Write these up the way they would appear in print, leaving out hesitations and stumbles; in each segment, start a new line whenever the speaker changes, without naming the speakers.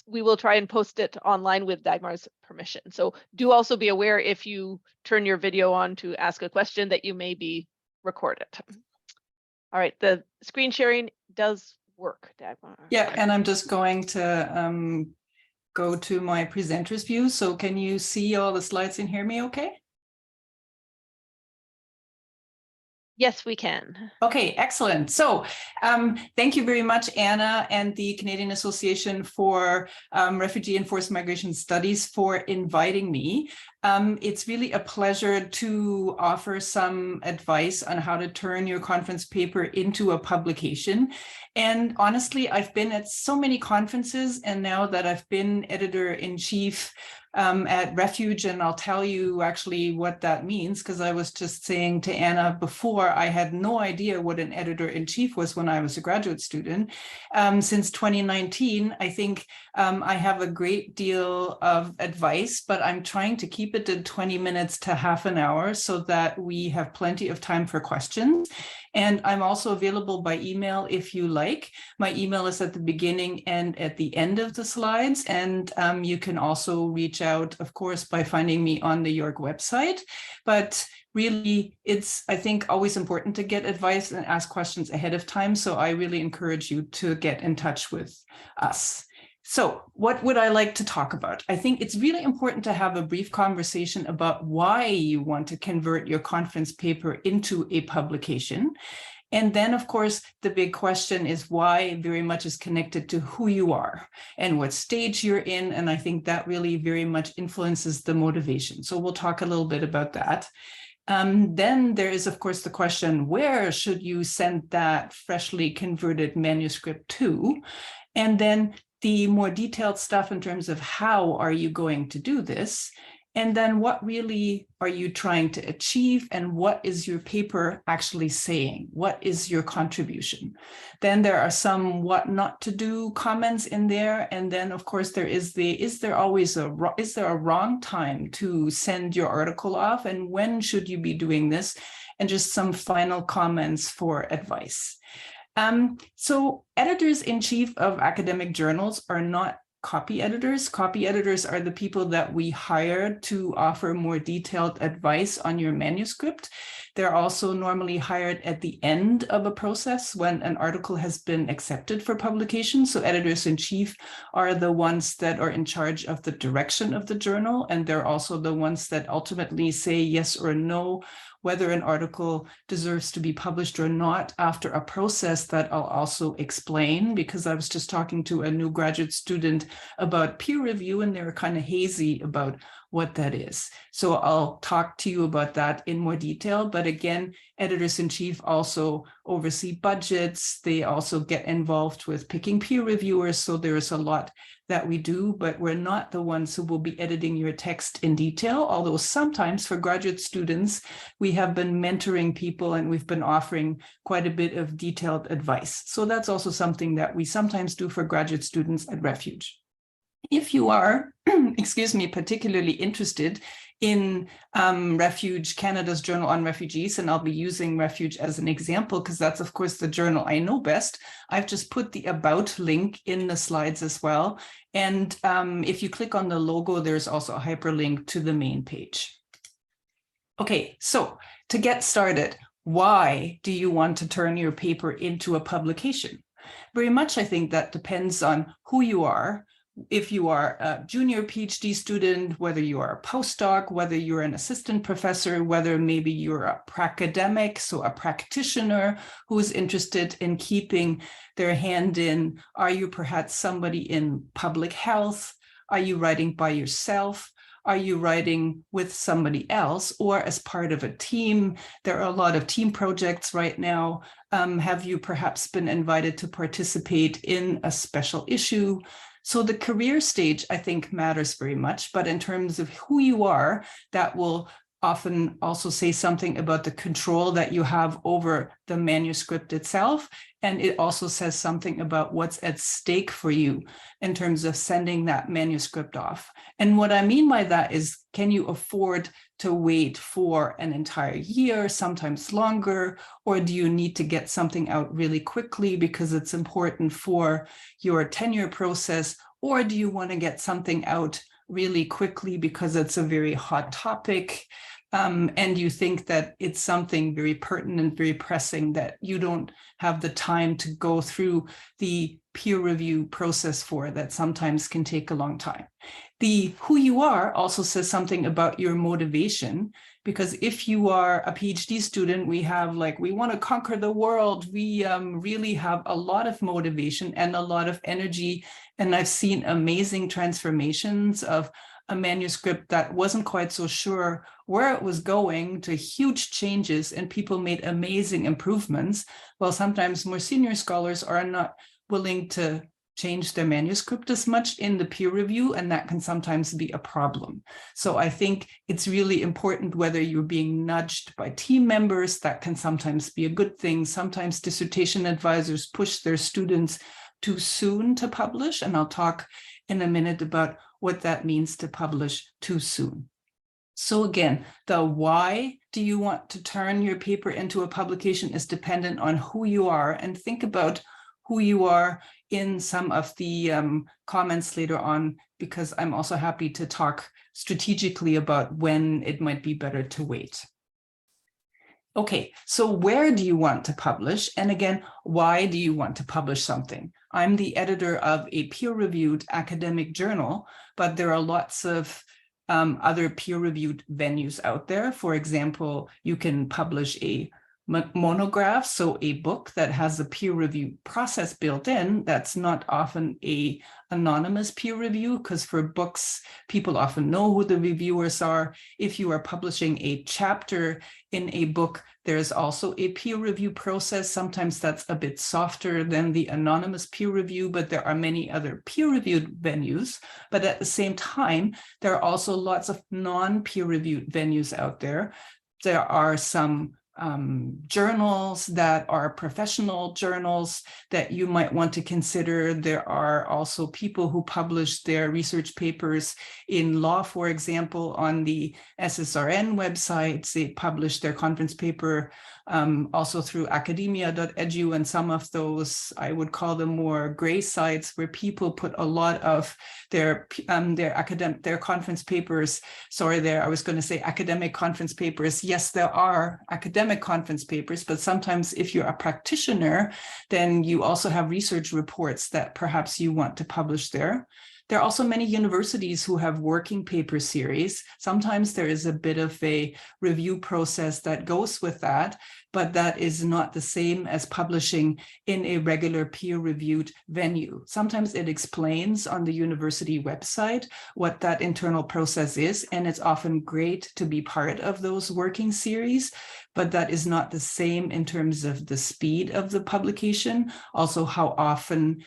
we will try and post it online with Dagmar's permission. So do also be aware if you turn your video on to ask a question that you may be recorded. All right, the screen sharing does work, Dagmar.
Yeah, and I'm just going to go to my presenter's view. So can you see all the slides and hear me okay?
Yes, we can.
Okay, excellent. So thank you very much, Anna and the Canadian Association for Refugee and Forced Migration Studies for inviting me. It's really a pleasure to offer some advice on how to turn your conference paper into a publication. And honestly, I've been at so many conferences, and now that I've been editor-in-chief at Refuge, and I'll tell you actually what that means, because I was just saying to Anna before, I had no idea what an editor-in-chief was when I was a graduate student. Since 2019, I think I have a great deal of advice, but I'm trying to keep it to 20 minutes to half an hour so that we have plenty of time for questions. And I'm also available by email if you like. My email is at the beginning and at the end of the slides. And you can also reach out, of course, by finding me on the York website. But really, it's, I think, always important to get advice and ask questions ahead of time. So I really encourage you to get in touch with us. So what would I like to talk about? I think it's really important to have a brief conversation about why you want to convert your conference paper into a publication. And then, of course, the big question is why very much is connected to who you are and what stage you're in. And I think that really very much influences the motivation. So we'll talk a little bit about that. Then there is, of course, the question, where should you send that freshly converted manuscript to? And then the more detailed stuff in terms of how are you going to do this? And then what really are you trying to achieve, and what is your paper actually saying? What is your contribution? Then there are some what not to do comments in there. And then, of course, there is the, is there a wrong time to send your article off, and when should you be doing this? And just some final comments for advice. So editors-in-chief of academic journals are not copy editors. Copy editors are the people that we hire to offer more detailed advice on your manuscript. They're also normally hired at the end of a process when an article has been accepted for publication. So editors-in-chief are the ones that are in charge of the direction of the journal, and they're also the ones that ultimately say yes or no whether an article deserves to be published or not, after a process that I'll also explain, because I was just talking to a new graduate student about peer review, and they were kind of hazy about what that is. So I'll talk to you about that in more detail. But again, editors-in-chief also oversee budgets. They also get involved with picking peer reviewers. So there's a lot that we do, but we're not the ones who will be editing your text in detail. Although sometimes for graduate students, we have been mentoring people and we've been offering quite a bit of detailed advice. So that's also something that we sometimes do for graduate students at Refuge. If you are, excuse me, particularly interested in Refuge, Canada's Journal on Refugees, and I'll be using Refuge as an example because that's, of course, the journal I know best. I've just put the About link in the slides as well. And if you click on the logo, there's also a hyperlink to the main page. Okay, so to get started, why do you want to turn your paper into a publication? Very much, I think that depends on who you are. If you are a junior PhD student, whether you are a postdoc, whether you're an assistant professor, whether maybe you're a pracademic, so a practitioner who is interested in keeping their hand in, are you perhaps somebody in public health? Are you writing by yourself? Are you writing with somebody else or as part of a team? There are a lot of team projects right now. Have you perhaps been invited to participate in a special issue? So the career stage, I think, matters very much, but in terms of who you are, that will often also say something about the control that you have over the manuscript itself. And it also says something about what's at stake for you in terms of sending that manuscript off. And what I mean by that is, can you afford to wait for an entire year, sometimes longer, or do you need to get something out really quickly because it's important for your tenure process Or do you want to get something out really quickly because it's a very hot topic, and you think that it's something very pertinent, very pressing, that you don't have the time to go through the peer review process for, that sometimes can take a long time. The who you are also says something about your motivation, because if you are a PhD student, we want to conquer the world. We really have a lot of motivation and a lot of energy. And I've seen amazing transformations of a manuscript that wasn't quite so sure where it was going to huge changes, and people made amazing improvements. While sometimes more senior scholars are not willing to change their manuscript as much in the peer review, and that can sometimes be a problem. So I think it's really important whether you're being nudged by team members. That can sometimes be a good thing. Sometimes dissertation advisors push their students too soon to publish, and I'll talk in a minute about what that means to publish too soon. So again, the why do you want to turn your paper into a publication is dependent on who you are, and think about who you are in some of the comments later on, because I'm also happy to talk strategically about when it might be better to wait. Okay, so where do you want to publish? And again, why do you want to publish something? I'm the editor of a peer-reviewed academic journal, but there are lots of other peer-reviewed venues out there. For example, you can publish a monograph, so a book that has a peer review process built in. That's not often a anonymous peer review, because for books, people often know who the reviewers are. If you are publishing a chapter in a book, there's also a peer review process. Sometimes that's a bit softer than the anonymous peer review, but there are many other peer-reviewed venues. But at the same time, there are also lots of non-peer-reviewed venues out there. There are some journals that are professional journals that you might want to consider. There are also people who publish their research papers in law, for example, on the SSRN websites. They publish their conference paper also through academia.edu, and some of those, I would call them more gray sites, where people put a lot of their conference papers. Sorry, I was going to say academic conference papers. Yes, there are academic conference papers, but sometimes if you're a practitioner, then you also have research reports that perhaps you want to publish there. There are also many universities who have working paper series. Sometimes there is a bit of a review process that goes with that, but that is not the same as publishing in a regular peer-reviewed venue. Sometimes it explains on the university website what that internal process is, and it's often great to be part of those working series, but that is not the same in terms of the speed of the publication, also how often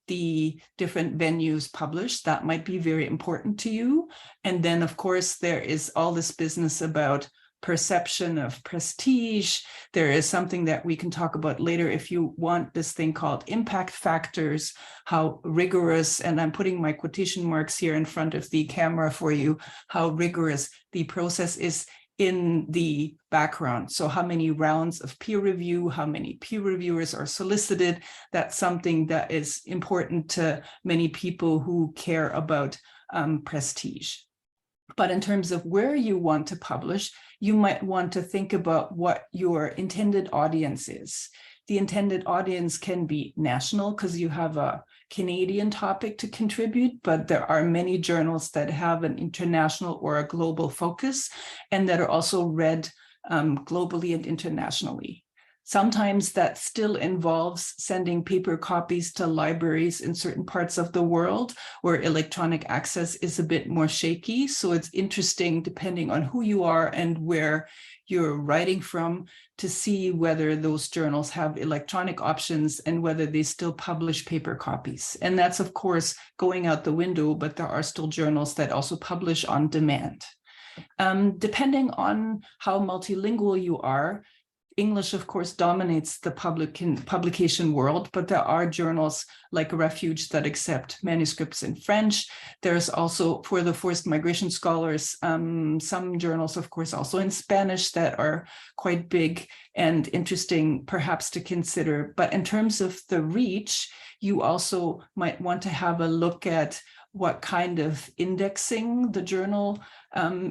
the different venues publish. That might be very important to you. And then, of course, there is all this business about perception of prestige. There is something that we can talk about later if you want, this thing called impact factors, how rigorous, and I'm putting my quotation marks here in front of the camera for you, how rigorous the process is in the background. So how many rounds of peer review, how many peer reviewers are solicited. That's something that is important to many people who care about prestige. But in terms of where you want to publish, you might want to think about what your intended audience is. The intended audience can be national because you have a Canadian topic to contribute, but there are many journals that have an international or a global focus and that are also read globally and internationally. Sometimes that still involves sending paper copies to libraries in certain parts of the world where electronic access is a bit more shaky. So it's interesting, depending on who you are and where you're writing from, to see whether those journals have electronic options and whether they still publish paper copies. And that's, of course, going out the window, but there are still journals that also publish on demand. Depending on how multilingual you are, English, of course, dominates the publication world, but there are journals like Refuge that accept manuscripts in French. There's also, for the forced migration scholars, some journals, of course, also in Spanish that are quite big and interesting, perhaps, to consider. But in terms of the reach, you also might want to have a look at what kind of indexing the journal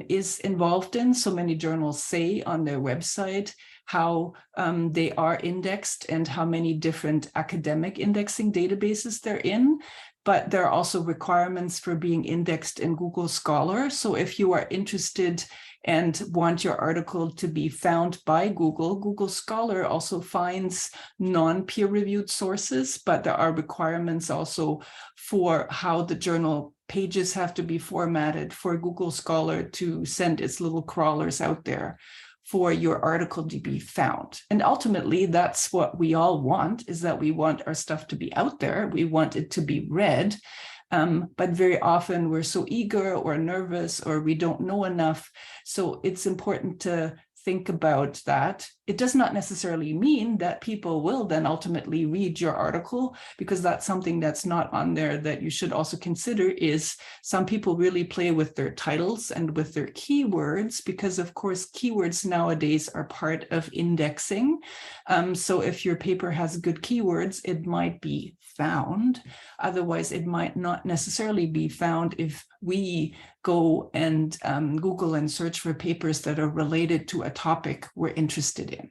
is involved in. So many journals say on their website how they are indexed and how many different academic indexing databases they're in. But there are also requirements for being indexed in Google Scholar. So if you are interested and want your article to be found by Google, Google Scholar also finds non-peer-reviewed sources, but there are requirements also for how the journal pages have to be formatted for Google Scholar to send its little crawlers out there for your article to be found. And ultimately, that's what we all want, is that we want our stuff to be out there. We want it to be read. But very often we're so eager or nervous or we don't know enough. So it's important to think about that. It does not necessarily mean that people will then ultimately read your article, because that's something that's not on there that you should also consider. Is some people really play with their titles and with their keywords, because of course keywords nowadays are part of indexing. So if your paper has good keywords, it might be found. Otherwise, it might not necessarily be found if we go and Google and search for papers that are related to a topic we're interested in.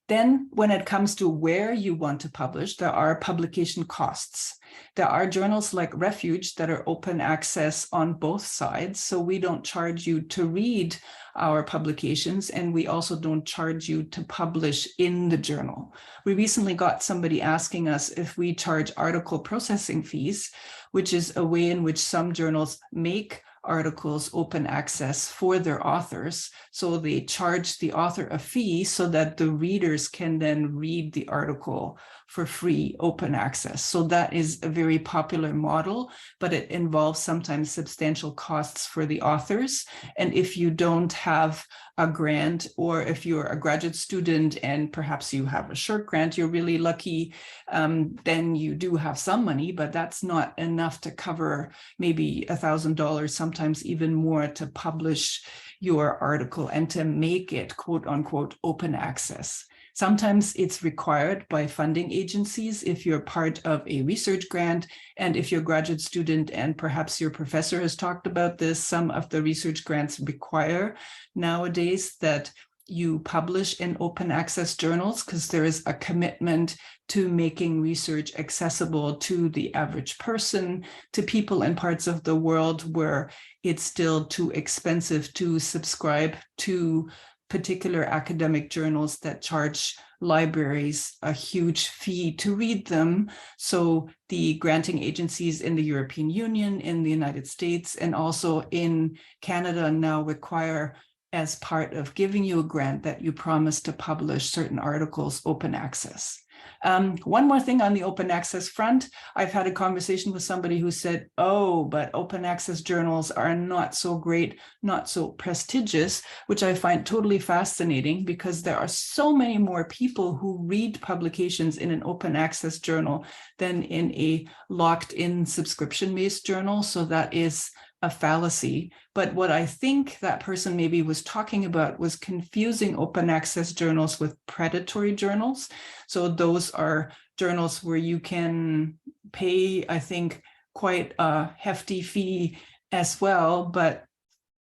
Then when it comes to where you want to publish, there are publication costs. There are journals like Refuge that are open access on both sides. So we don't charge you to read our publications, and we also don't charge you to publish in the journal. We recently got somebody asking us if we charge article processing fees, which is a way in which some journals make articles open access for their authors. So they charge the author a fee so that the readers can then read the article for free, open access. So that is a very popular model, but it involves sometimes substantial costs for the authors. And if you don't have a grant, or if you're a graduate student and perhaps you have a short grant, you're really lucky, then you do have some money, but that's not enough to cover maybe $1,000, sometimes even more, to publish your article and to make it, quote unquote, open access. Sometimes it's required by funding agencies if you're part of a research grant, and if you're a graduate student and perhaps your professor has talked about this, some of the research grants require nowadays that you publish in open access journals, because there is a commitment to making research accessible to the average person, to people in parts of the world where it's still too expensive to subscribe to particular academic journals that charge libraries a huge fee to read them. So the granting agencies in the European Union, in the United States, and also in Canada now require, as part of giving you a grant, that you promise to publish certain articles open access. One more thing on the open access front, I've had a conversation with somebody who said, oh, but open access journals are not so great, not so prestigious, which I find totally fascinating, because there are so many more people who read publications in an open access journal than in a locked-in subscription-based journal. So that is a fallacy. But what I think that person maybe was talking about was confusing open access journals with predatory journals. So those are journals where you can pay, I think, quite a hefty fee as well, but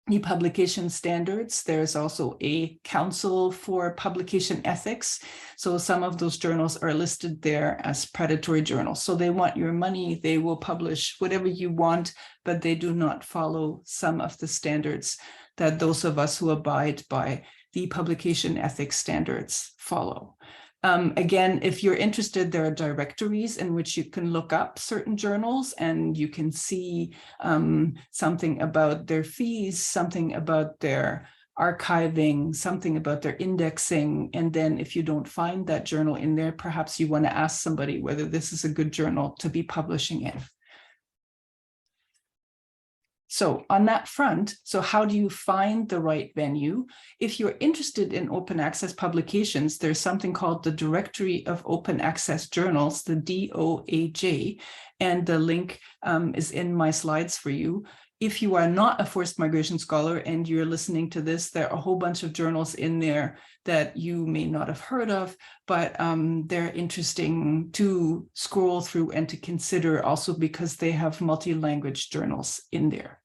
the publication standards, there's also a council for publication ethics. So some of those journals are listed there as predatory journals. So they want your money, they will publish whatever you want, but they do not follow some of the standards that those of us who abide by the publication ethics standards follow. Again, if you're interested, there are directories in which you can look up certain journals and you can see something about their fees, something about their archiving, something about their indexing. And then if you don't find that journal in there, perhaps you want to ask somebody whether this is a good journal to be publishing in. So on that front, so how do you find the right venue? If you're interested in open access publications, there's something called the Directory of Open Access Journals, the DOAJ, and the link is in my slides for you. If you are not a forced migration scholar and you're listening to this, there are a whole bunch of journals in there that you may not have heard of, but they're interesting to scroll through and to consider also because they have multi-language journals in there.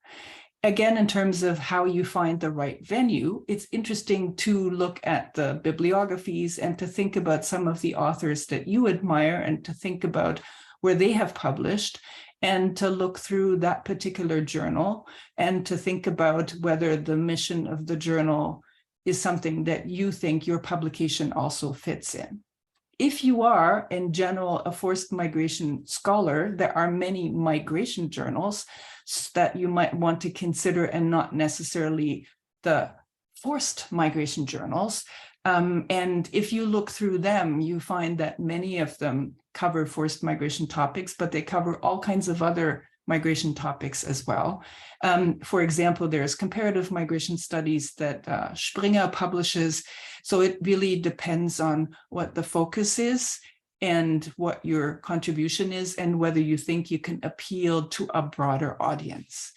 Again, in terms of how you find the right venue, it's interesting to look at the bibliographies and to think about some of the authors that you admire and to think about where they have published, and to look through that particular journal and to think about whether the mission of the journal is something that you think your publication also fits in. If you are, in general, a forced migration scholar, there are many migration journals that you might want to consider and not necessarily the forced migration journals. And if you look through them, you find that many of them cover forced migration topics, but they cover all kinds of other migration topics as well. For example, there's comparative migration studies that Springer publishes. So it really depends on what the focus is and what your contribution is and whether you think you can appeal to a broader audience.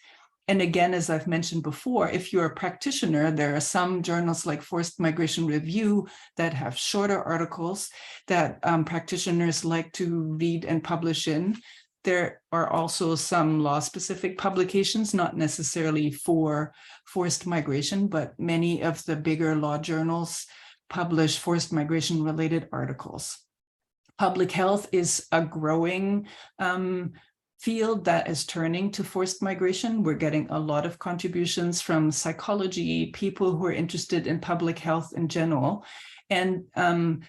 And again, as I've mentioned before, if you're a practitioner, there are some journals like Forced Migration Review that have shorter articles that practitioners like to read and publish in. There are also some law-specific publications, not necessarily for forced migration, but many of the bigger law journals publish forced migration-related articles. Public health is a growing field that is turning to forced migration. We're getting a lot of contributions from psychology, people who are interested in public health in general. And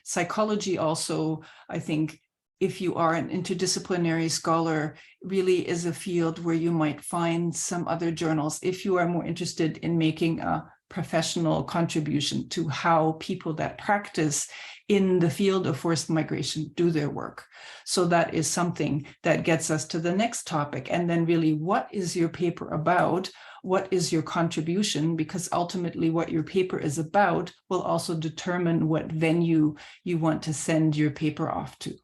psychology also, I think, if you are an interdisciplinary scholar, really is a field where you might find some other journals if you are more interested in making a professional contribution to how people that practice in the field of forced migration do their work. So that is something that gets us to the next topic. And then really, what is your paper about? What is your contribution? Because ultimately what your paper is about will also determine what venue you want to send your paper off to.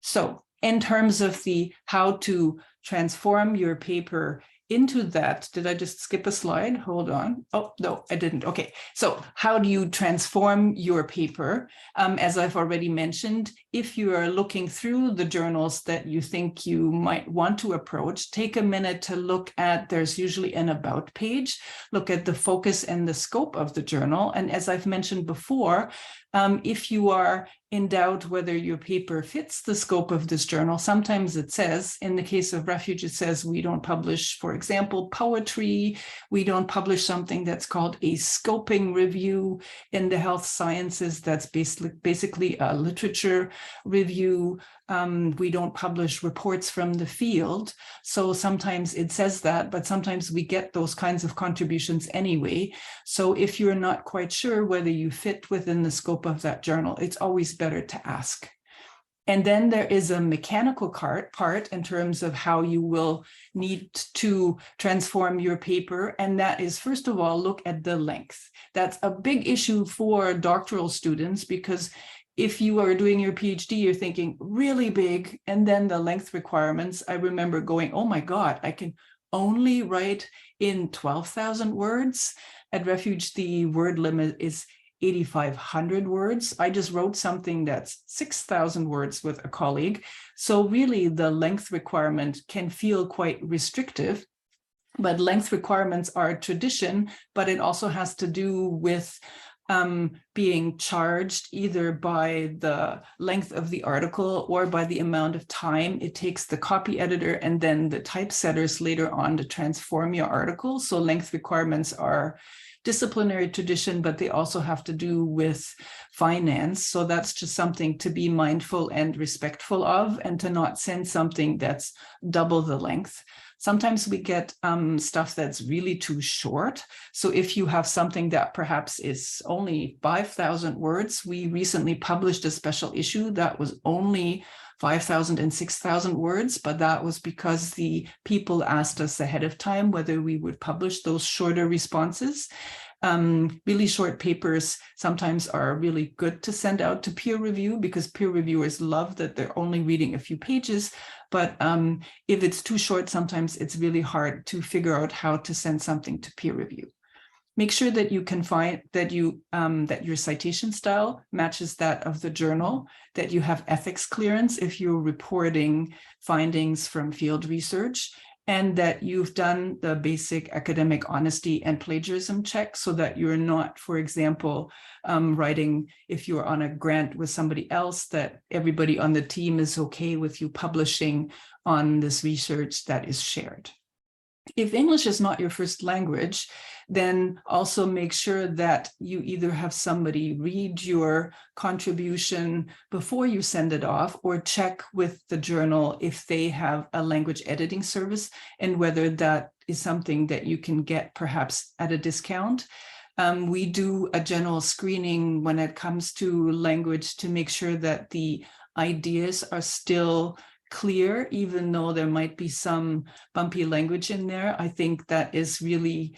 So in terms of the how to transform your paper into that, did I just skip a slide? Hold on. Oh, no, I didn't. Okay, so how do you transform your paper? As I've already mentioned, if you are looking through the journals that you think you might want to approach, take a minute to look at, there's usually an about page, look at the focus and the scope of the journal. And as I've mentioned before, if you are in doubt whether your paper fits the scope of this journal, sometimes it says, in the case of Refuge, it says we don't publish, for example, poetry. We don't publish something that's called a scoping review in the health sciences. That's basically a literature review. We don't publish reports from the field. So sometimes it says that, but sometimes we get those kinds of contributions anyway. So if you're not quite sure whether you fit within the scope of that journal, it's always better to ask. And then there is a mechanical part in terms of how you will need to transform your paper. And that is, first of all, look at the length. That's a big issue for doctoral students, because if you are doing your PhD, you're thinking really big, and then the length requirements, I remember going, oh my God, I can only write in 12,000 words. At Refuge, the word limit is 8,500 words. I just wrote something that's 6,000 words with a colleague. So really the length requirement can feel quite restrictive, but length requirements are a tradition, but it also has to do with being charged either by the length of the article or by the amount of time it takes the copy editor and then the typesetters later on to transform your article. So length requirements are disciplinary tradition, but they also have to do with finance. So that's just something to be mindful and respectful of, and to not send something that's double the length. Sometimes we get stuff that's really too short. So if you have something that perhaps is only 5,000 words, we recently published a special issue that was only 5,000 and 6,000 words, but that was because the people asked us ahead of time whether we would publish those shorter responses. Really short papers sometimes are really good to send out to peer review because peer reviewers love that they're only reading a few pages. But if it's too short, sometimes it's really hard to figure out how to send something to peer review. Make sure that you can find that that your citation style matches that of the journal, that you have ethics clearance if you're reporting findings from field research, and that you've done the basic academic honesty and plagiarism check so that you're not, for example, writing, if you're on a grant with somebody else, that everybody on the team is okay with you publishing on this research that is shared. If English is not your first language, then also make sure that you either have somebody read your contribution before you send it off, or check with the journal if they have a language editing service and whether that is something that you can get perhaps at a discount. We do a general screening when it comes to language to make sure that the ideas are still clear, even though there might be some bumpy language in there. I think that is really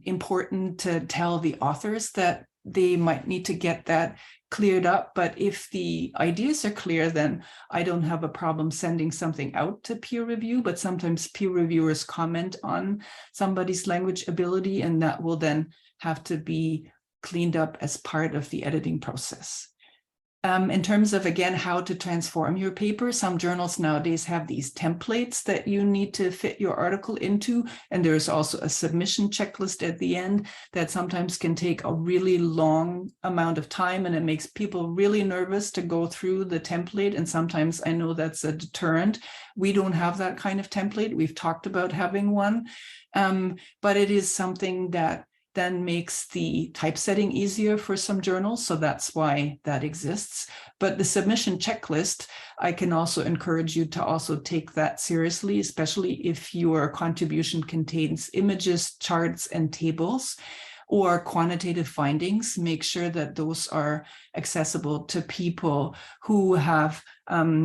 important to tell the authors that they might need to get that cleared up. But if the ideas are clear, then I don't have a problem sending something out to peer review, but sometimes peer reviewers comment on somebody's language ability, and that will then have to be cleaned up as part of the editing process. In terms of, again, how to transform your paper, some journals nowadays have these templates that you need to fit your article into. And there's also a submission checklist at the end that sometimes can take a really long amount of time, and it makes people really nervous to go through the template. And sometimes I know that's a deterrent. We don't have that kind of template. We've talked about having one, but it is something that then makes the typesetting easier for some journals. So that's why that exists. But the submission checklist, I can also encourage you to also take that seriously, especially if your contribution contains images, charts, and tables, or quantitative findings. Make sure that those are accessible to people who have,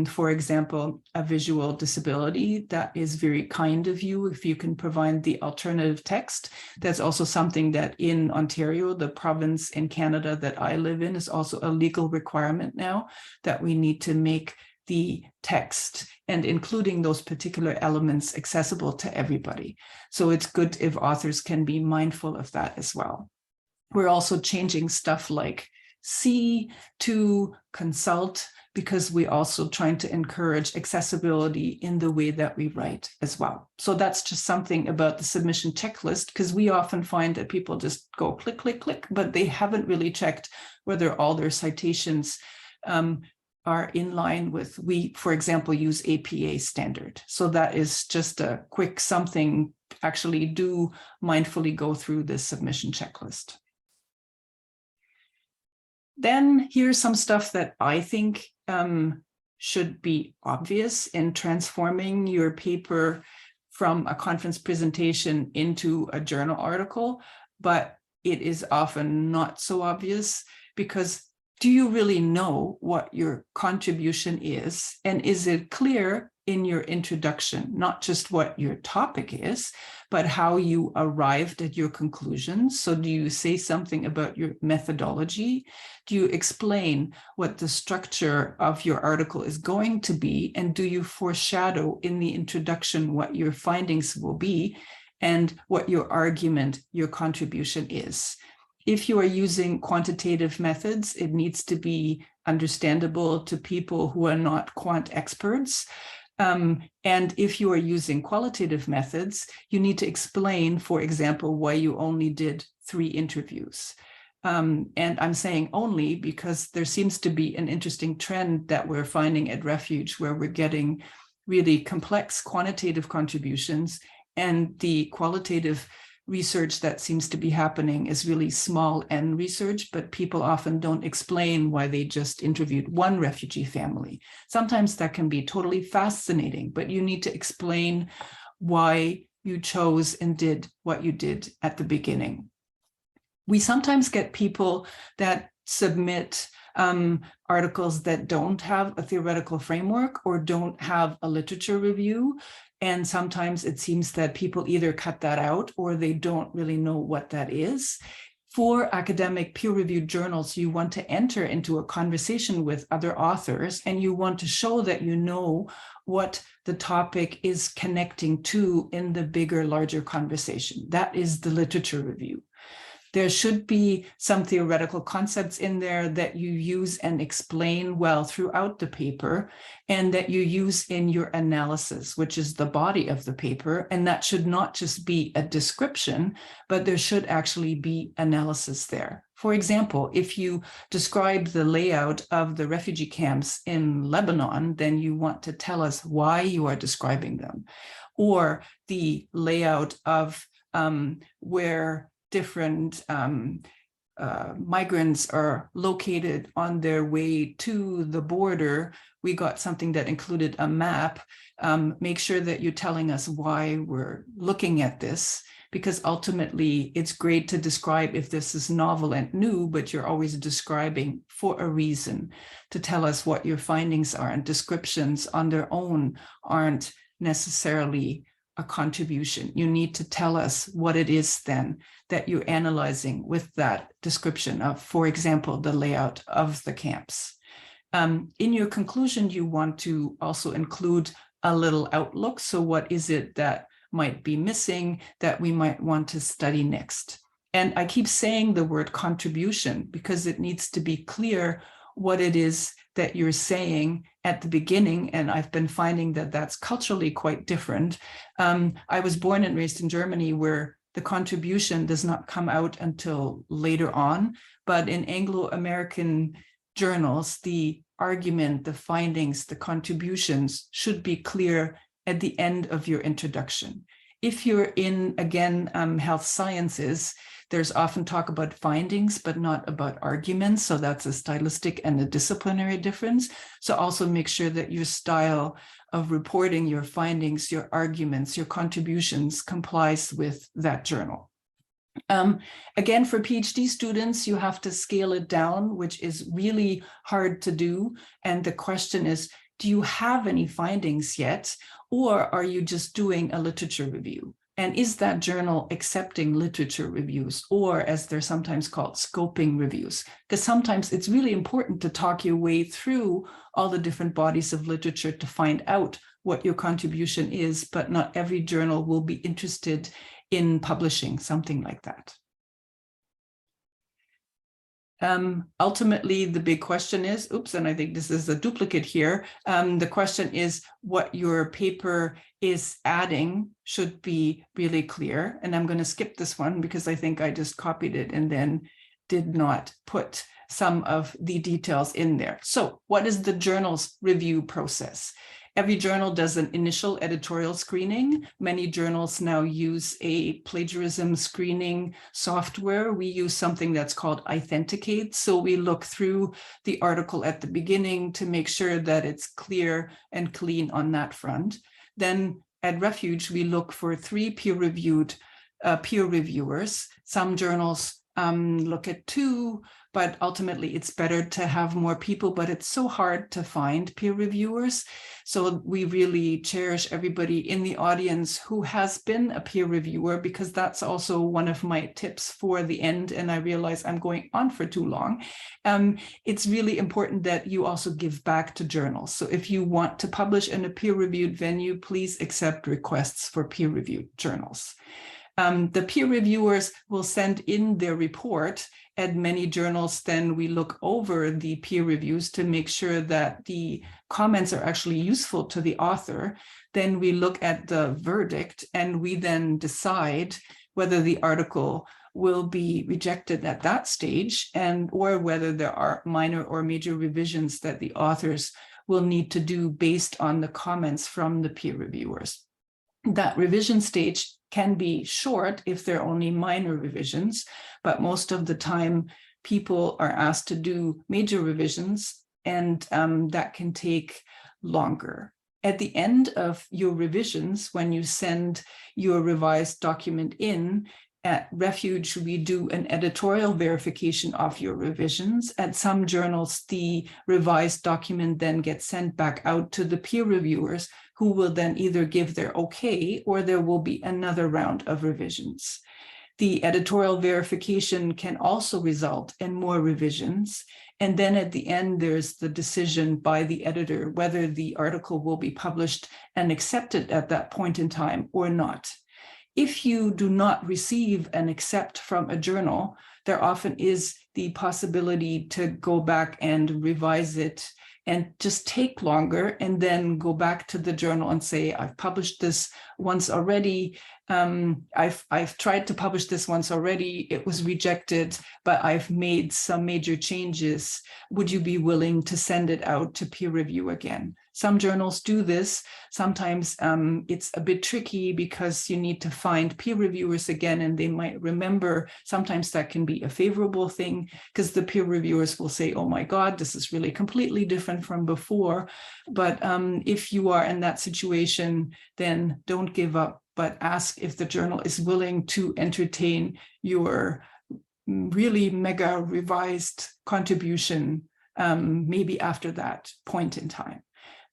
for example, a visual disability. That is very kind of you if you can provide the alternative text. That's also something that in Ontario, the province in Canada that I live in, is also a legal requirement now, that we need to make the text and including those particular elements accessible to everybody. So it's good if authors can be mindful of that as well. We're also changing stuff like see to consult, because we also trying to encourage accessibility in the way that we write as well. So that's just something about the submission checklist, because we often find that people just go click, click, click, but they haven't really checked whether all their citations are in line with, we, for example, use APA standard. So that is just a quick something. Actually do mindfully go through this submission checklist. Then here's some stuff that I think should be obvious in transforming your paper from a conference presentation into a journal article, but it is often not so obvious, because do you really know what your contribution is? And is it clear in your introduction, not just what your topic is, but how you arrived at your conclusions? So do you say something about your methodology? Do you explain what the structure of your article is going to be? And do you foreshadow in the introduction what your findings will be and what your argument, your contribution is? If you are using quantitative methods, it needs to be understandable to people who are not quant experts. And if you are using qualitative methods, you need to explain, for example, why you only did 3 interviews. And I'm saying only because there seems to be an interesting trend that we're finding at Refuge, where we're getting really complex quantitative contributions, and the qualitative research that seems to be happening is really small N research, but people often don't explain why they just interviewed 1 refugee family. Sometimes that can be totally fascinating, but you need to explain why you chose and did what you did at the beginning. We sometimes get people that submit articles that don't have a theoretical framework or don't have a literature review. And sometimes it seems that people either cut that out or they don't really know what that is. For academic peer-reviewed journals, you want to enter into a conversation with other authors, and you want to show that you know what the topic is connecting to in the bigger, larger conversation. That is the literature review. There should be some theoretical concepts in there that you use and explain well throughout the paper, and that you use in your analysis, which is the body of the paper. And that should not just be a description, but there should actually be analysis there. For example, if you describe the layout of the refugee camps in Lebanon, then you want to tell us why you are describing them, or the layout of where different migrants are located on their way to the border. We got something that included a map. Make sure that you're telling us why we're looking at this, because ultimately it's great to describe if this is novel and new, but you're always describing for a reason, to tell us what your findings are, and descriptions on their own aren't necessarily a contribution. You need to tell us what it is then that you're analyzing with that description of, for example, the layout of the camps. In your conclusion, you want to also include a little outlook. So what is it that might be missing that we might want to study next? And I keep saying the word contribution because it needs to be clear what it is that you're saying at the beginning. And I've been finding that that's culturally quite different. I was born and raised in Germany, where the contribution does not come out until later on. But in Anglo-American journals, the argument, the findings, the contributions should be clear at the end of your introduction. If you're in, again, health sciences, there's often talk about findings, but not about arguments. So that's a stylistic and a disciplinary difference. So also make sure that your style of reporting your findings, your arguments, your contributions complies with that journal. Again, for PhD students, you have to scale it down, which is really hard to do. And the question is, do you have any findings yet? Or are you just doing a literature review? And is that journal accepting literature reviews, or as they're sometimes called, scoping reviews? Because sometimes it's really important to talk your way through all the different bodies of literature to find out what your contribution is, but not every journal will be interested in publishing something like that. Ultimately, the big question is, oops, and I think this is a duplicate here. The question is what your paper is adding should be really clear. And I'm going to skip this one because I think I just copied it and then did not put some of the details in there. So what is the journal's review process? Every journal does an initial editorial screening. Many journals now use a plagiarism screening software. We use something that's called Authenticate. So we look through the article at the beginning to make sure that it's clear and clean on that front. Then at Refuge, we look for 3 peer-reviewed peer reviewers. Some journals look at 2, but ultimately it's better to have more people, but it's so hard to find peer reviewers. So we really cherish everybody in the audience who has been a peer reviewer, because that's also one of my tips for the end. And I realize I'm going on for too long. It's really important that you also give back to journals. So if you want to publish in a peer-reviewed venue, please accept requests for peer-reviewed journals. The peer reviewers will send in their report. At many journals, then we look over the peer reviews to make sure that the comments are actually useful to the author. Then we look at the verdict, and we then decide whether the article will be rejected at that stage, and or whether there are minor or major revisions that the authors will need to do based on the comments from the peer reviewers. That revision stage can be short if they're only minor revisions, but most of the time people are asked to do major revisions, and that can take longer. At the end of your revisions, when you send your revised document in, At Refuge, we do an editorial verification of your revisions. At some journals, the revised document then gets sent back out to the peer reviewers, who will then either give their okay, or there will be another round of revisions. The editorial verification can also result in more revisions. And then at the end, there's the decision by the editor whether the article will be published and accepted at that point in time or not. If you do not receive an accept from a journal, there often is the possibility to go back and revise it and just take longer, and then go back to the journal and say, I've published this once already. I've tried to publish this once already. It was rejected, but I've made some major changes. Would you be willing to send it out to peer review again? Some journals do this. Sometimes it's a bit tricky because you need to find peer reviewers again, and they might remember. Sometimes that can be a favorable thing because the peer reviewers will say, oh my God, this is really completely different from before. But if you are in that situation, then don't give up, but ask if the journal is willing to entertain your really mega revised contribution, maybe after that point in time.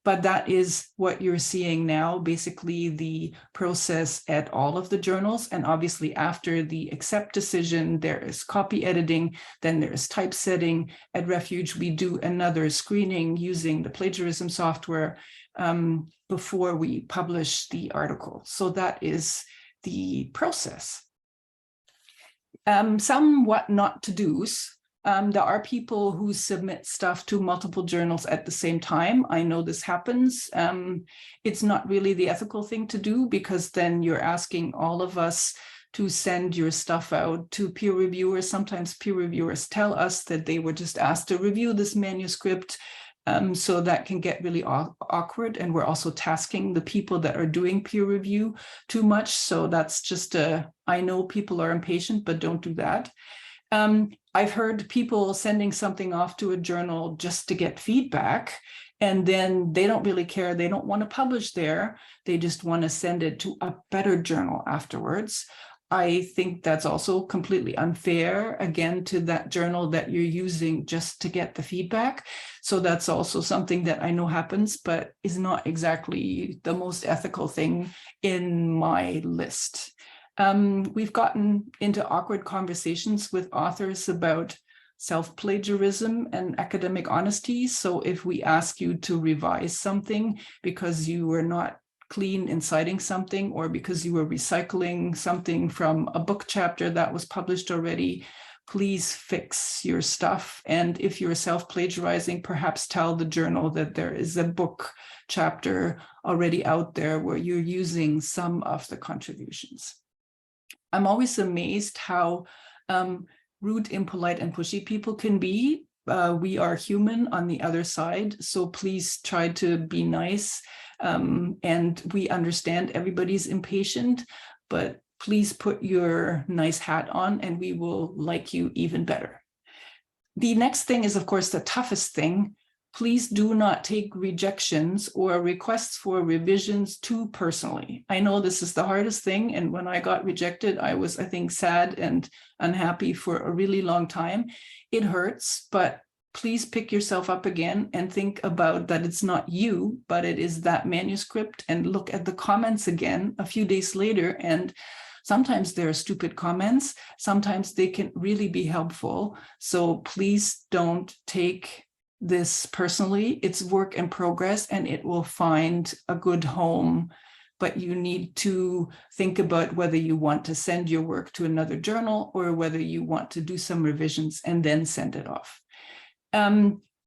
But that is what you're seeing now, basically the process at all of the journals. And obviously after the accept decision, there is copy editing, then there is typesetting. At Refuge, we do another screening using the plagiarism software before we publish the article. So that is the process. Some what not to do's. There are people who submit stuff to multiple journals at the same time. I know this happens. It's not really the ethical thing to do, because then you're asking all of us to send your stuff out to peer reviewers. Sometimes peer reviewers tell us that they were just asked to review this manuscript. So that can get really awkward. And we're also tasking the people that are doing peer review too much. So that's just I know people are impatient, but don't do that. I've heard people sending something off to a journal just to get feedback, and then they don't really care. They don't want to publish there. They just want to send it to a better journal afterwards. I think that's also completely unfair, again, to that journal that you're using just to get the feedback. So that's also something that I know happens, but is not exactly the most ethical thing in my list. We've gotten into awkward conversations with authors about self-plagiarism and academic honesty. So if we ask you to revise something because you were not clean in citing something, or because you were recycling something from a book chapter that was published already, please fix your stuff. And if you're self-plagiarizing, perhaps tell the journal that there is a book chapter already out there where you're using some of the contributions. I'm always amazed how rude, impolite, and pushy people can be. We are human on the other side, so please try to be nice. And we understand everybody's impatient, but please put your nice hat on and we will like you even better. The next thing is, of course, the toughest thing. Please do not take rejections or requests for revisions too personally. I know this is the hardest thing. And when I got rejected, I was, I think, sad and unhappy for a really long time. It hurts, but please pick yourself up again and think about that it's not you, but it is that manuscript, and look at the comments again a few days later. And sometimes there are stupid comments. Sometimes they can really be helpful. So please don't take this personally. It's work in progress and it will find a good home, but you need to think about whether you want to send your work to another journal or whether you want to do some revisions and then send it off.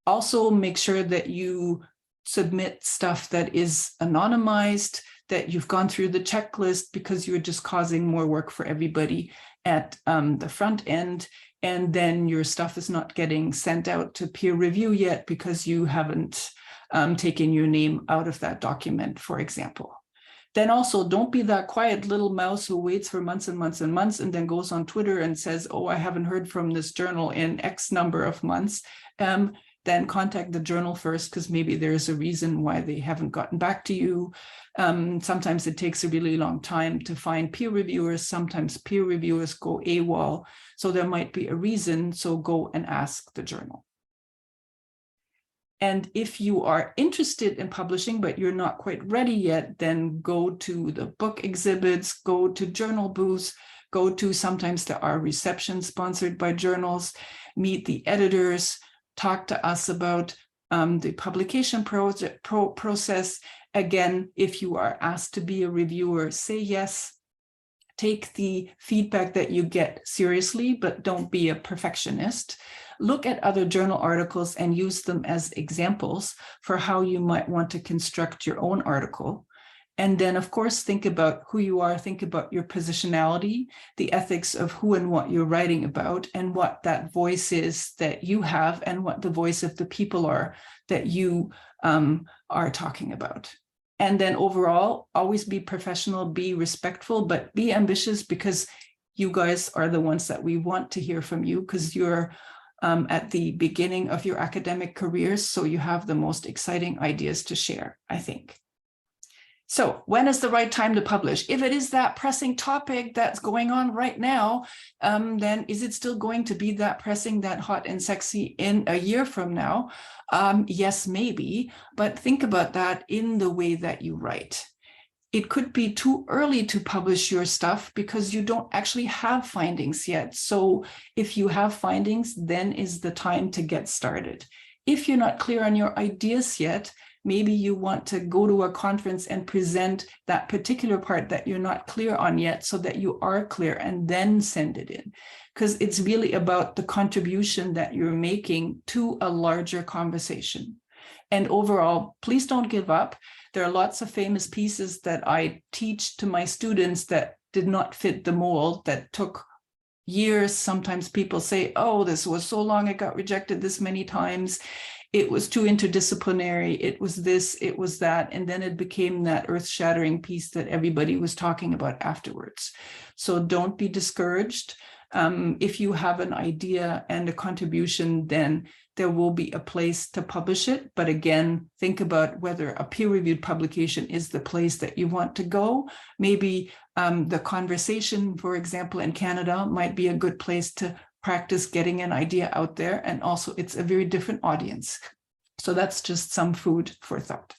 Also make sure that you submit stuff that is anonymized, that you've gone through the checklist, because you're just causing more work for everybody at the front end. And then your stuff is not getting sent out to peer review yet because you haven't taken your name out of that document, for example. Then also don't be that quiet little mouse who waits for months and months and months and then goes on Twitter and says, oh, I haven't heard from this journal in X number of months. then contact the journal first, because maybe there's a reason why they haven't gotten back to you. Sometimes it takes a really long time to find peer reviewers. Sometimes peer reviewers go AWOL. So there might be a reason, so go and ask the journal. And if you are interested in publishing, but you're not quite ready yet, then go to the book exhibits, go to journal booths, go to, sometimes there are receptions sponsored by journals, meet the editors, talk to us about the publication process. Again, if you are asked to be a reviewer, say yes. Take the feedback that you get seriously, but don't be a perfectionist. Look at other journal articles and use them as examples for how you might want to construct your own article. And then, of course, think about who you are, think about your positionality, the ethics of who and what you're writing about, and what that voice is that you have, and what the voice of the people are that you are talking about. And then overall, always be professional, be respectful, but be ambitious, because you guys are the ones that we want to hear from you, because you're at the beginning of your academic careers. So you have the most exciting ideas to share, I think. So when is the right time to publish? If it is that pressing topic that's going on right now, then is it still going to be that pressing, that hot and sexy in a year from now? Yes, maybe, but think about that in the way that you write. It could be too early to publish your stuff because you don't actually have findings yet. So if you have findings, then is the time to get started. If you're not clear on your ideas yet, maybe you want to go to a conference and present that particular part that you're not clear on yet, so that you are clear, and then send it in. Because it's really about the contribution that you're making to a larger conversation. And overall, please don't give up. There are lots of famous pieces that I teach to my students that did not fit the mold, that took years. Sometimes people say, oh, this was so long, it got rejected this many times. It was too interdisciplinary, it was this, it was that, and then it became that earth-shattering piece that everybody was talking about afterwards. So don't be discouraged. If you have an idea and a contribution, then there will be a place to publish it. But again, think about whether a peer-reviewed publication is the place that you want to go. Maybe the conversation, for example, in Canada might be a good place to practice getting an idea out there. And also it's a very different audience. So that's just some food for thought.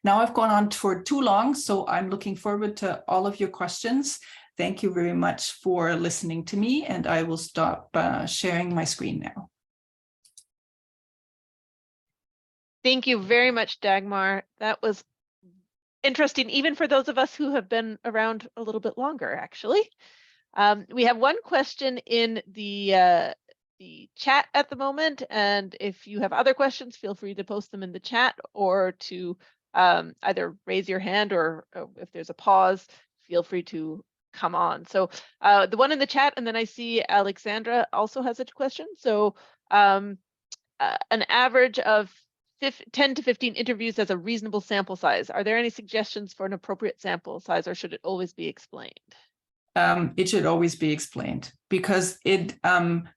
Now I've gone on for too long, so I'm looking forward to all of your questions. Thank you very much for listening to me, and I will stop sharing my screen now.
Thank you very much, Dagmar. That was interesting, even for those of us who have been around a little bit longer, actually. We have one question in the chat at the moment, and if you have other questions, feel free to post them in the chat, or to either raise your hand, or if there's a pause, feel free to come on. So the one in the chat, and then I see Alexandra also has a question. So an average of 10 to 15 interviews as a reasonable sample size. Are there any suggestions for an appropriate sample size, or should it always be explained?
It should always be explained, because it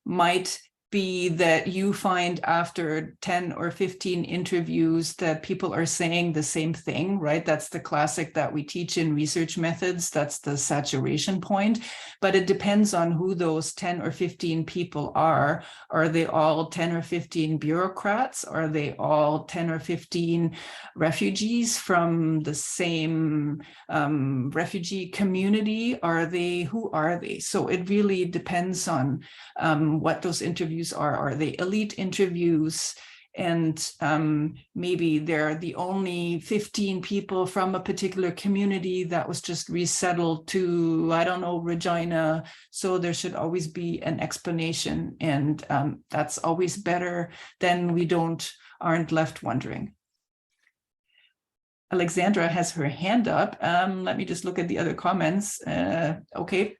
might be that you find after 10 or 15 interviews that people are saying the same thing, right? That's the classic that we teach in research methods. That's the saturation point. But it depends on who those 10 or 15 people are. Are they all 10 or 15 bureaucrats? Are they all 10 or 15 refugees from the same refugee community? Who are they? So it really depends on what those interviews are they elite interviews, and maybe they're the only 15 people from a particular community that was just resettled to, I don't know, Regina. So there should always be an explanation, and that's always better than we aren't left wondering. Alexandra has her hand up. Let me just look at the other comments. Okay.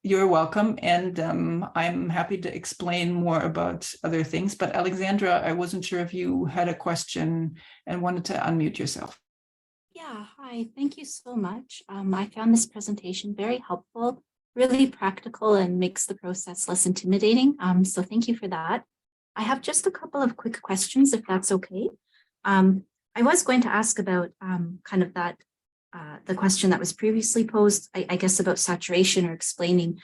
You're welcome, and I'm happy to explain more about other things. But Alexandra, I wasn't sure if you had a question and wanted to unmute yourself.
Yeah, hi, thank you so much. I found this presentation very helpful, really practical, and makes the process less intimidating. So thank you for that. I have just a couple of quick questions, if that's okay. I was going to ask about kind of that, the question that was previously posed, I guess about saturation or explaining.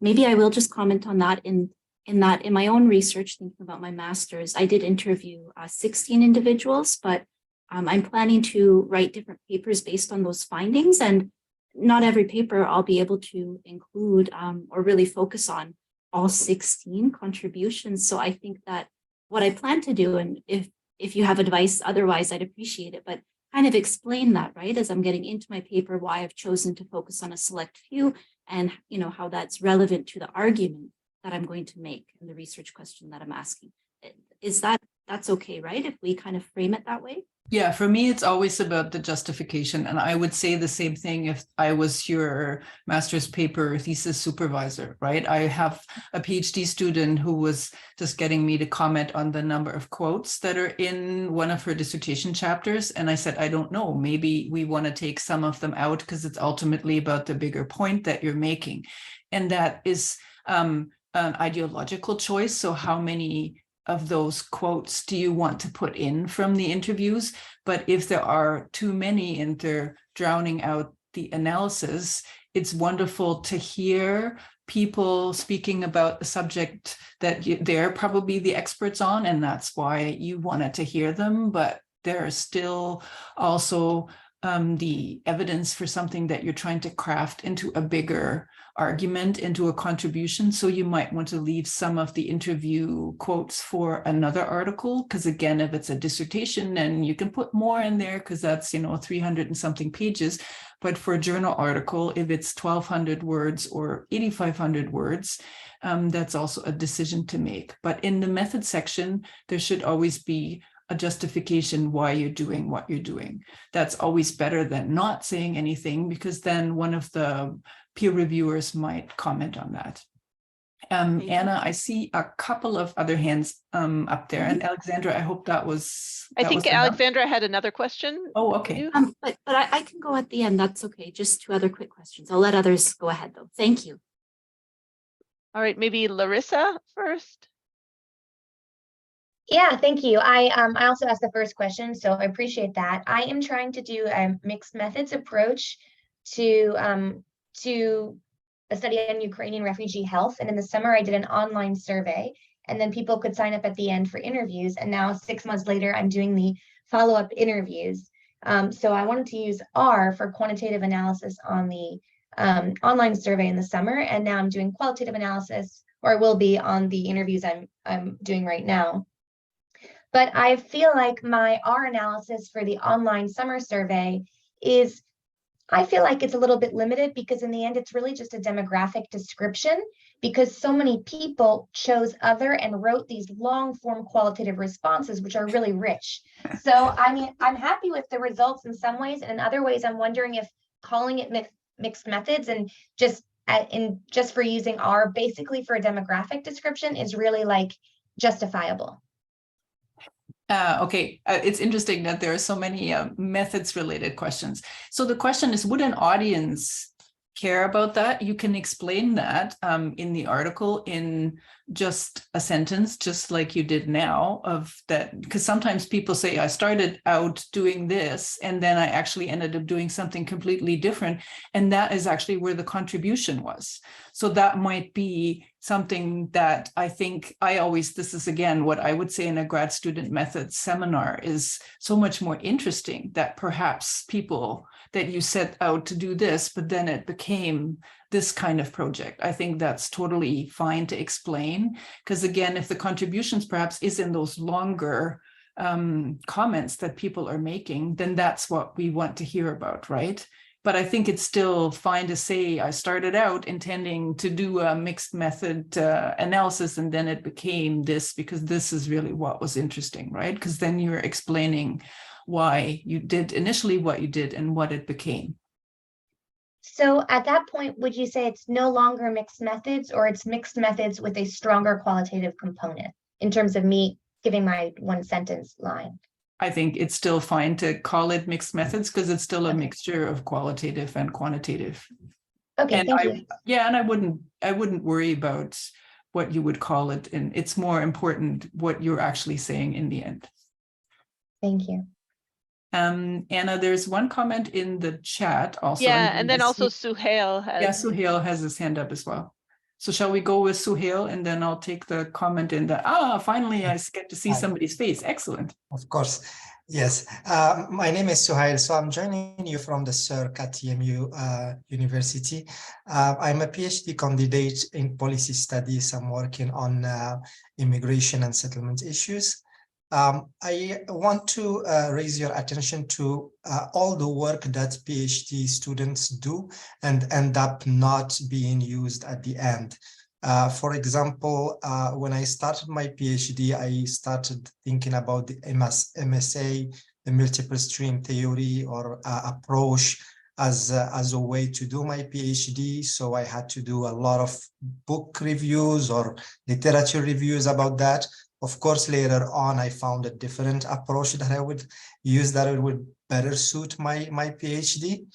Maybe I will just comment on that in my own research, thinking about my master's, I did interview 16 individuals, but I'm planning to write different papers based on those findings, and not every paper I'll be able to include or really focus on all 16 contributions. So I think that what I plan to do, and if you have advice otherwise, I'd appreciate it, but kind of explain that, right, as I'm getting into my paper, why I've chosen to focus on a select few, and how that's relevant to the argument that I'm going to make and the research question that I'm asking. That's okay, right, if we kind of frame it that way?
Yeah, for me, it's always about the justification. And I would say the same thing if I was your master's paper thesis supervisor, right? I have a PhD student who was just getting me to comment on the number of quotes that are in one of her dissertation chapters. And I said, I don't know, maybe we want to take some of them out because it's ultimately about the bigger point that you're making. And that is an ideological choice. So how many of those quotes do you want to put in from the interviews? But if there are too many and they're drowning out the analysis, it's wonderful to hear people speaking about the subject that they're probably the experts on, and that's why you wanted to hear them. But there are still also the evidence for something that you're trying to craft into a bigger argument, into a contribution. So you might want to leave some of the interview quotes for another article, because again, if it's a dissertation, then you can put more in there because that's 300 and something pages. But for a journal article, if it's 1,200 words or 8,500 words, that's also a decision to make. But in the method section, there should always be a justification why you're doing what you're doing. That's always better than not saying anything, because then one of the peer reviewers might comment on that. Anna, I see a couple of other hands up there. And Alexandra, I hope that was.
I think Alexandra had another question.
Oh, okay.
But I can go at the end. That's okay. Just two other quick questions. I'll let others go ahead though. Thank you.
All right, maybe Larissa first.
Yeah, thank you. I also asked the first question, so I appreciate that. I am trying to do a mixed methods approach to a study on Ukrainian refugee health. And in the summer, I did an online survey, and then people could sign up at the end for interviews. And now 6 months later, I'm doing the follow-up interviews. So I wanted to use R for quantitative analysis on the online survey in the summer. And now I'm doing qualitative analysis, or I will be on the interviews I'm doing right now. But I feel like my R analysis for the online summer survey is, I feel like it's a little bit limited, because in the end, it's really just a demographic description, because so many people chose other and wrote these long form qualitative responses, which are really rich. So, I mean, I'm happy with the results in some ways, and in other ways, I'm wondering if calling it mixed methods and just for using R basically for a demographic description is really like justifiable.
Okay, it's interesting that there are so many methods related questions. So the question is, would an audience care about that? You can explain that in the article in just a sentence, just like you did now, of that, because sometimes people say, I started out doing this, and then I actually ended up doing something completely different. And that is actually where the contribution was. So that might be something that I think this is again, what I would say in a grad student methods seminar is so much more interesting, that perhaps people that you set out to do this, but then it became this kind of project. I think that's totally fine to explain, because again, if the contributions perhaps is in those longer comments that people are making, then that's what we want to hear about, right? But I think it's still fine to say, I started out intending to do a mixed method analysis, and then it became this, because this is really what was interesting, right? Because then you're explaining why you did initially what you did and what it became.
So at that point, would you say it's no longer mixed methods, or it's mixed methods with a stronger qualitative component in terms of me giving my one sentence line?
I think it's still fine to call it mixed methods, because it's still a mixture of qualitative and quantitative.
Okay,
and
thank you.
Yeah, and I wouldn't worry about what you would call it, and it's more important what you're actually saying in the end.
Thank you.
Anna, there's one comment in the chat also.
Yeah, and then also Suhail has.
Yeah, Suhail has his hand up as well. So shall we go with Suhail, and then I'll take the comment in the, finally I get to see somebody's face. Excellent.
Of course. Yes. My name is Suhail. So I'm joining you from the CERC at TMU University. I'm a PhD candidate in policy studies. I'm working on immigration and settlement issues. I want to raise your attention to all the work that PhD students do and end up not being used at the end. For example, when I started my PhD, I started thinking about the MSA, the multiple stream theory or approach as a way to do my PhD. So I had to do a lot of book reviews or literature reviews about that. Of course, later on, I found a different approach that I would use that would better suit my PhD.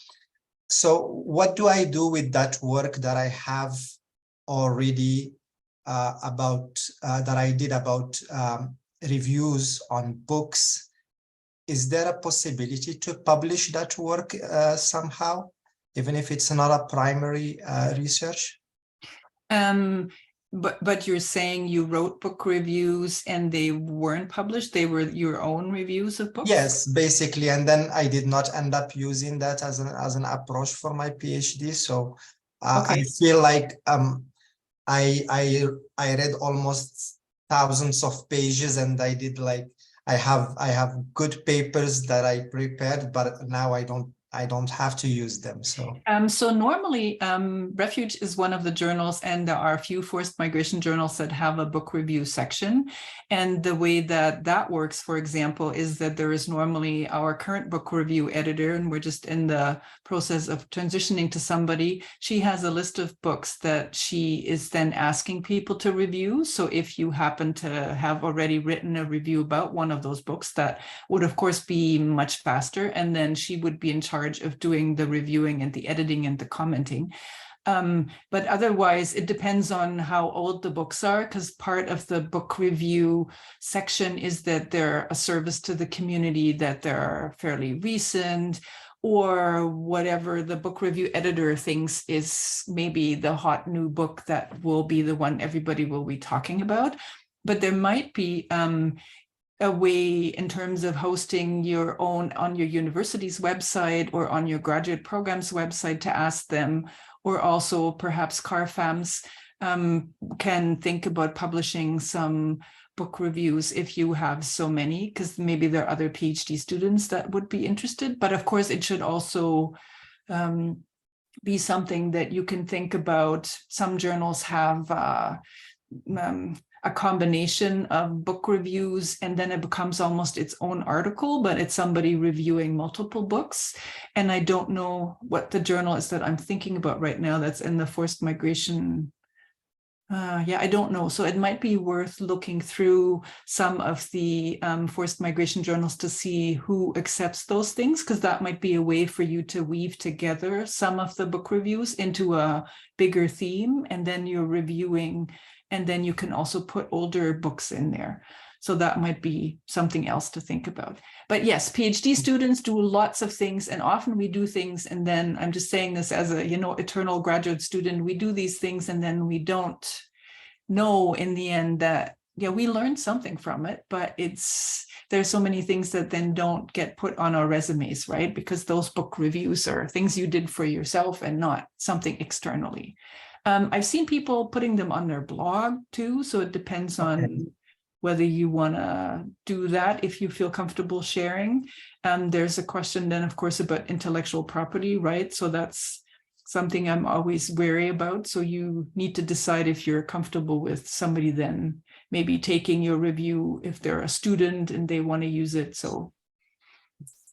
So what do I do with that work that I have already that I did about reviews on books? Is there a possibility to publish that work somehow, even if it's not a primary research?
But you're saying you wrote book reviews and they weren't published? They were your own reviews of books?
Yes, basically. And then I did not end up using that as an approach for my PhD. So
Okay.
I feel like I read almost thousands of pages, and I did like I have good papers that I prepared, but now I don't have to use them.
So normally Refuge is one of the journals, and there are a few forced migration journals that have a book review section. And the way that works, for example, is that there is normally our current book review editor, and we're just in the process of transitioning to somebody. She has a list of books that she is then asking people to review. So if you happen to have already written a review about one of those books, that would of course be much faster. And then she would be in charge of doing the reviewing and the editing and the commenting. But otherwise, it depends on how old the books are, because part of the book review section is that they're a service to the community, that they're fairly recent, or whatever the book review editor thinks is maybe the hot new book that will be the one everybody will be talking about. But there might be a way in terms of hosting your own on your university's website or on your graduate program's website to ask them, or also perhaps CARFMS can think about publishing some book reviews if you have so many, because maybe there are other PhD students that would be interested. But of course, it should also be something that you can think about. Some journals have a combination of book reviews, and then it becomes almost its own article, but it's somebody reviewing multiple books. And I don't know what the journal is that I'm thinking about right now that's in the forced migration. I don't know. So it might be worth looking through some of the forced migration journals to see who accepts those things, because that might be a way for you to weave together some of the book reviews into a bigger theme, and then you're reviewing, and then you can also put older books in there. So that might be something else to think about. But yes, PhD students do lots of things, and often we do things, and then I'm just saying this as a, eternal graduate student, we do these things and then we don't know in the end that, we learned something from it, but there's so many things that then don't get put on our resumes, right? Because those book reviews are things you did for yourself and not something externally. I've seen people putting them on their blog too, so it depends on whether you want to do that, if you feel comfortable sharing. There's a question then, of course, about intellectual property, right? So that's something I'm always wary about. So you need to decide if you're comfortable with somebody then maybe taking your review if they're a student and they want to use it. So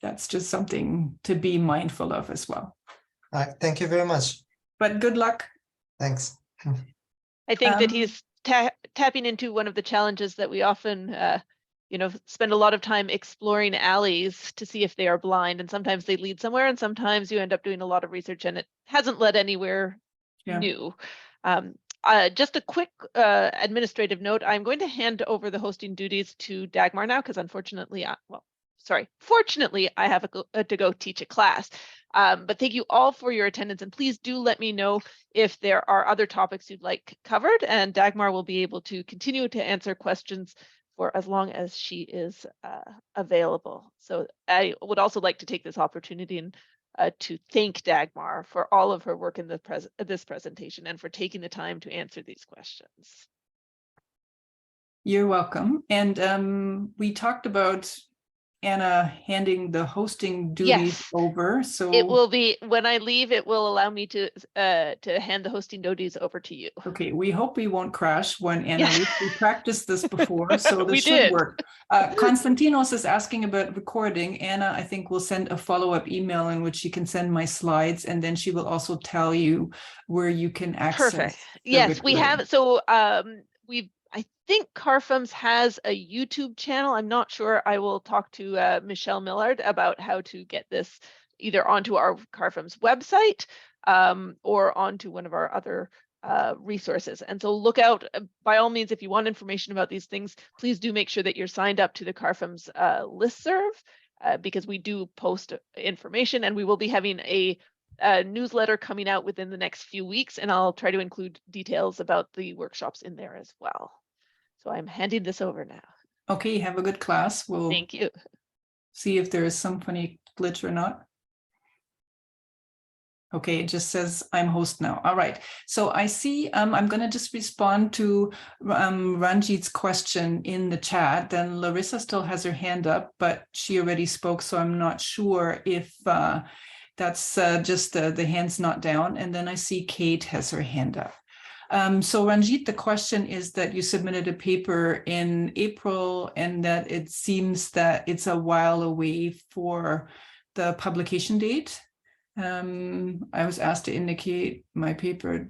that's just something to be mindful of as well.
All right, thank you very much.
But good luck.
Thanks.
I think that he's tapping into one of the challenges that we often, spend a lot of time exploring alleys to see if they are blind, and sometimes they lead somewhere, and sometimes you end up doing a lot of research and it hasn't led anywhere new. Just a quick administrative note. I'm going to hand over the hosting duties to Dagmar now because unfortunately, fortunately, I have to go teach a class. But thank you all for your attendance, and please do let me know if there are other topics you'd like covered, and Dagmar will be able to continue to answer questions for as long as she is available. So I would also like to take this opportunity and to thank Dagmar for all of her work in this presentation and for taking the time to answer these questions.
You're welcome. And we talked about Anna handing the hosting duties over. So
it will be, when I leave, it will allow me to hand the hosting duties over to you.
Okay, we hope we won't crash when Anna leaves. We practiced this before, so this should
did.
work. Konstantinos is asking about recording. Anna, I think, will send a follow-up email in which she can send my slides, and then she will also tell you where you can access.
Perfect. Yes, we have. So I think CARFMS has a YouTube channel. I'm not sure. I will talk to Michelle Millard about how to get this either onto our CARFMS website or onto one of our other resources. And so look out, by all means, if you want information about these things, please do make sure that you're signed up to the CARFMS listserv because we do post information, and we will be having a newsletter coming out within the next few weeks, and I'll try to include details about the workshops in there as well. So I'm handing this over now.
Okay, have a good class. We'll
Thank you.
See if there is some funny glitch or not. Okay, it just says I'm host now. All right. So I see I'm going to just respond to Ranjit's question in the chat. Then Larissa still has her hand up, but she already spoke, so I'm not sure if that's just the hand's not down. And then I see Kate has her hand up. So Ranjit, the question is that you submitted a paper in April and that it seems that it's a while away for the publication date. I was asked to indicate my paper,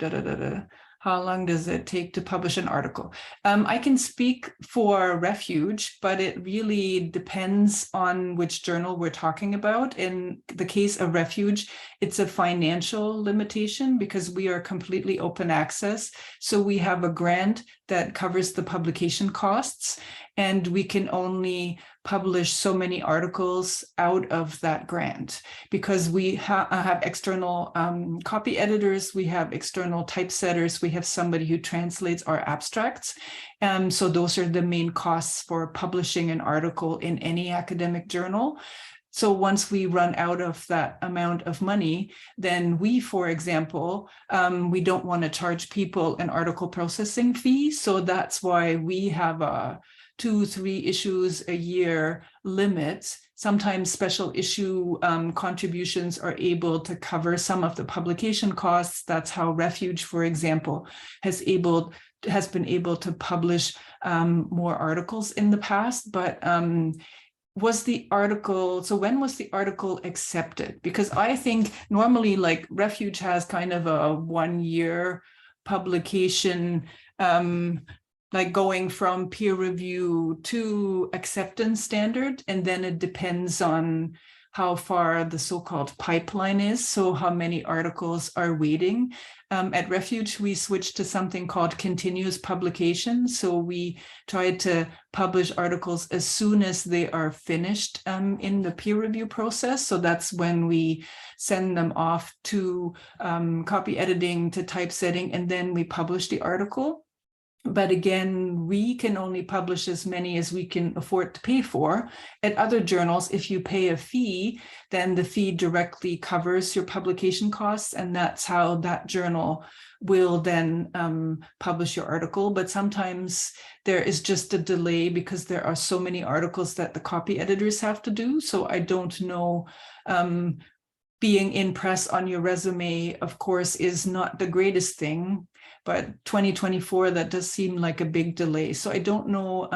How long does it take to publish an article? I can speak for Refuge, but it really depends on which journal we're talking about. In the case of Refuge, it's a financial limitation because we are completely open access. So we have a grant that covers the publication costs, and we can only publish so many articles out of that grant because we have external copy editors, we have external typesetters, we have somebody who translates our abstracts. So those are the main costs for publishing an article in any academic journal. So once we run out of that amount of money, then we, for example, we don't want to charge people an article processing fee. So that's why we have a 2-3 issues a year limit. Sometimes special issue contributions are able to cover some of the publication costs. That's how Refuge, for example, has been able to publish more articles in the past. But was the article, so when was the article accepted? Because I think normally like Refuge has kind of a 1-year publication, like going from peer review to acceptance standard, and then it depends on how far the so-called pipeline is, so how many articles are waiting. At Refuge, we switched to something called continuous publication. So we try to publish articles as soon as they are finished in the peer review process. So that's when we send them off to copy editing, to typesetting, and then we publish the article. But again, we can only publish as many as we can afford to pay for. At other journals, if you pay a fee, then the fee directly covers your publication costs, and that's how that journal will then publish your article. But sometimes there is just a delay because there are so many articles that the copy editors have to do. So I don't know. Being in press on your resume, of course, is not the greatest thing, but 2024, that does seem like a big delay. So I don't know,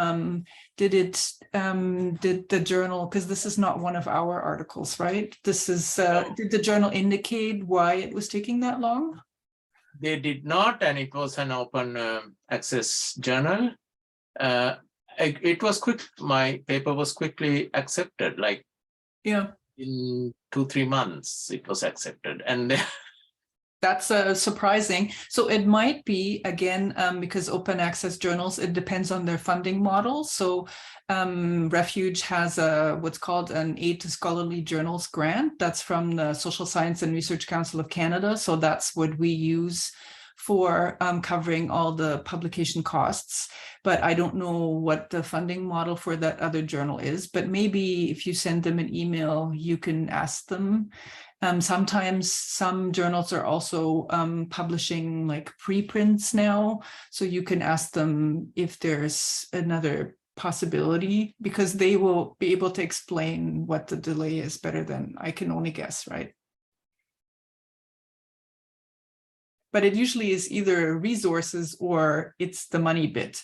did the journal, because this is not one of our articles, right? This is, did the journal indicate why it was taking that long?
They did not, and it was an open access journal. It was quick, my paper was quickly accepted, like,
yeah.
In 2-3 months, it was accepted. And
That's surprising. So it might be, again, because open access journals, it depends on their funding model. So Refuge has what's called an Aid to Scholarly Journals grant. That's from the Social Science and Research Council of Canada. So that's what we use for covering all the publication costs. But I don't know what the funding model for that other journal is. But maybe if you send them an email, you can ask them. Sometimes some journals are also publishing like preprints now, so you can ask them if there's another possibility, because they will be able to explain what the delay is better than I can only guess, right? But it usually is either resources or it's the money bit.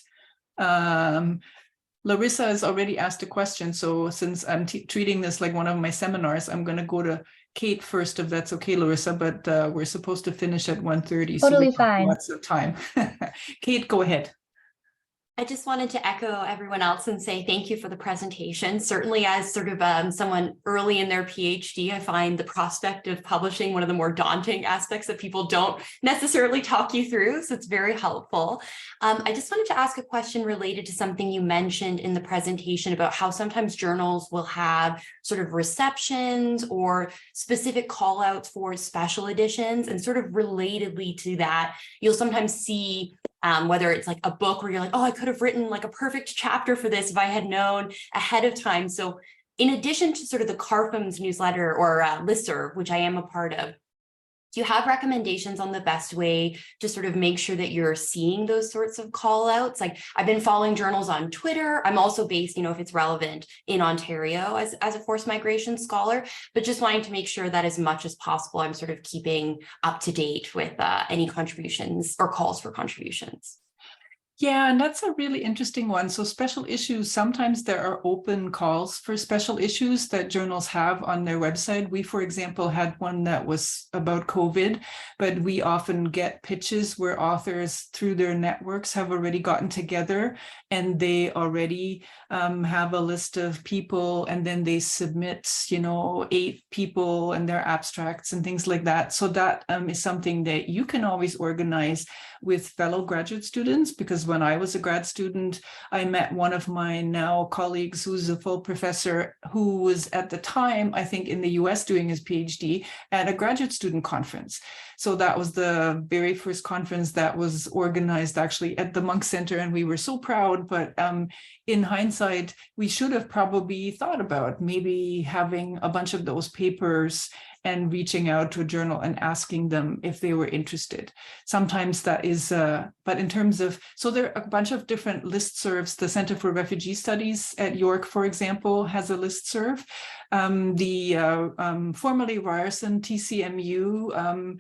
Larissa has already asked a question, so since I'm treating this like one of my seminars, I'm going to go to Kate first, if that's okay, Larissa, but we're supposed to finish at 1:30.
Totally
so we have
fine.
lots of time. Kate, go ahead.
I just wanted to echo everyone else and say thank you for the presentation. Certainly as sort of someone early in their PhD, I find the prospect of publishing one of the more daunting aspects that people don't necessarily talk you through. So it's very helpful. I just wanted to ask a question related to something you mentioned in the presentation about how sometimes journals will have sort of receptions or specific call outs for special editions, and sort of relatedly to that, you'll sometimes see whether it's like a book where you're like, oh, I could have written like a perfect chapter for this if I had known ahead of time. So in addition to sort of the CARFMS newsletter or listserv, which I am a part of, do you have recommendations on the best way to sort of make sure that you're seeing those sorts of call outs? Like I've been following journals on Twitter. I'm also based, if it's relevant, in Ontario as a forced migration scholar, but just wanting to make sure that as much as possible, I'm sort of keeping up to date with any contributions or calls for contributions.
Yeah, and that's a really interesting one. So special issues, sometimes there are open calls for special issues that journals have on their website. We, for example, had one that was about COVID, but we often get pitches where authors through their networks have already gotten together and they already have a list of people, and then they submit, 8 people and their abstracts and things like that. So that is something that you can always organize with fellow graduate students, because when I was a grad student, I met one of my now colleagues who's a full professor who was at the time, I think, in the US doing his PhD at a graduate student conference. So that was the very first conference that was organized actually at the Monk Center, and we were so proud. But in hindsight, we should have probably thought about maybe having a bunch of those papers and reaching out to a journal and asking them if they were interested. Sometimes that is, but in terms of, so there are a bunch of different listservs. The Center for Refugee Studies at York, for example, has a listserv. The formerly Ryerson TCMU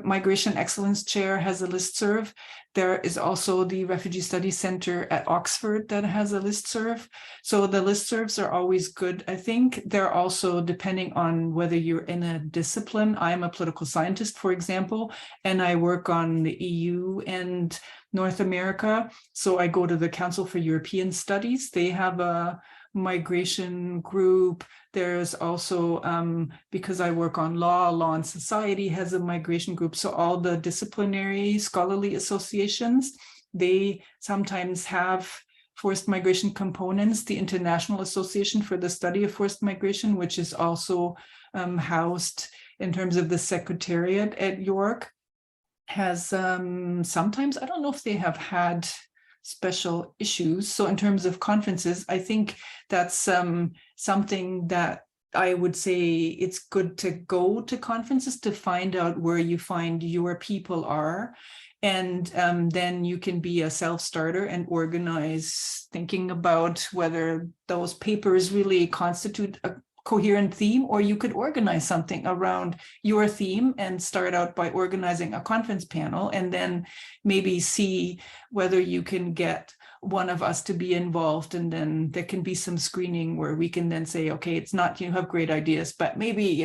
Migration Excellence Chair has a listserv. There is also the Refugee Studies Center at Oxford that has a listserv. So the listservs are always good. I think they're also depending on whether you're in a discipline. I'm a political scientist, for example, and I work on the EU and North America. So I go to the Council for European Studies. They have a migration group. There's also, because I work on law and society has a migration group. So all the disciplinary scholarly associations, they sometimes have forced migration components. The International Association for the Study of Forced Migration, which is also housed in terms of the Secretariat at York, has sometimes, I don't know if they have had special issues. So in terms of conferences, I think that's something that I would say it's good to go to conferences to find out where you find your people are. And then you can be a self-starter and organize, thinking about whether those papers really constitute a coherent theme, or you could organize something around your theme and start out by organizing a conference panel, and then maybe see whether you can get one of us to be involved, and then there can be some screening where we can then say, okay, it's not you have great ideas, but maybe,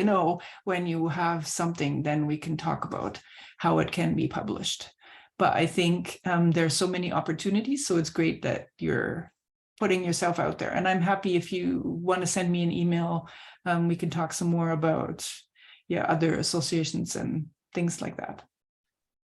when you have something, then we can talk about how it can be published. But I think there's so many opportunities, so it's great that you're putting yourself out there. And I'm happy if you want to send me an email, we can talk some more about other associations and things things like that.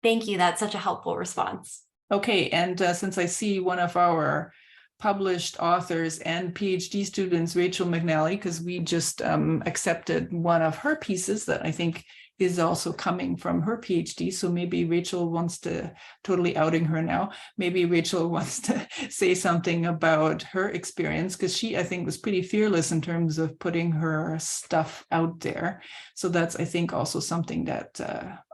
Thank you. That's such a helpful response.
Okay, and since I see one of our published authors and PhD students, Rachel McNally, because we just accepted one of her pieces that I think is also coming from her PhD. So maybe Rachel wants to, totally outing her now, maybe Rachel wants to say something about her experience, because she, I think, was pretty fearless in terms of putting her stuff out there. So that's, I think, also something that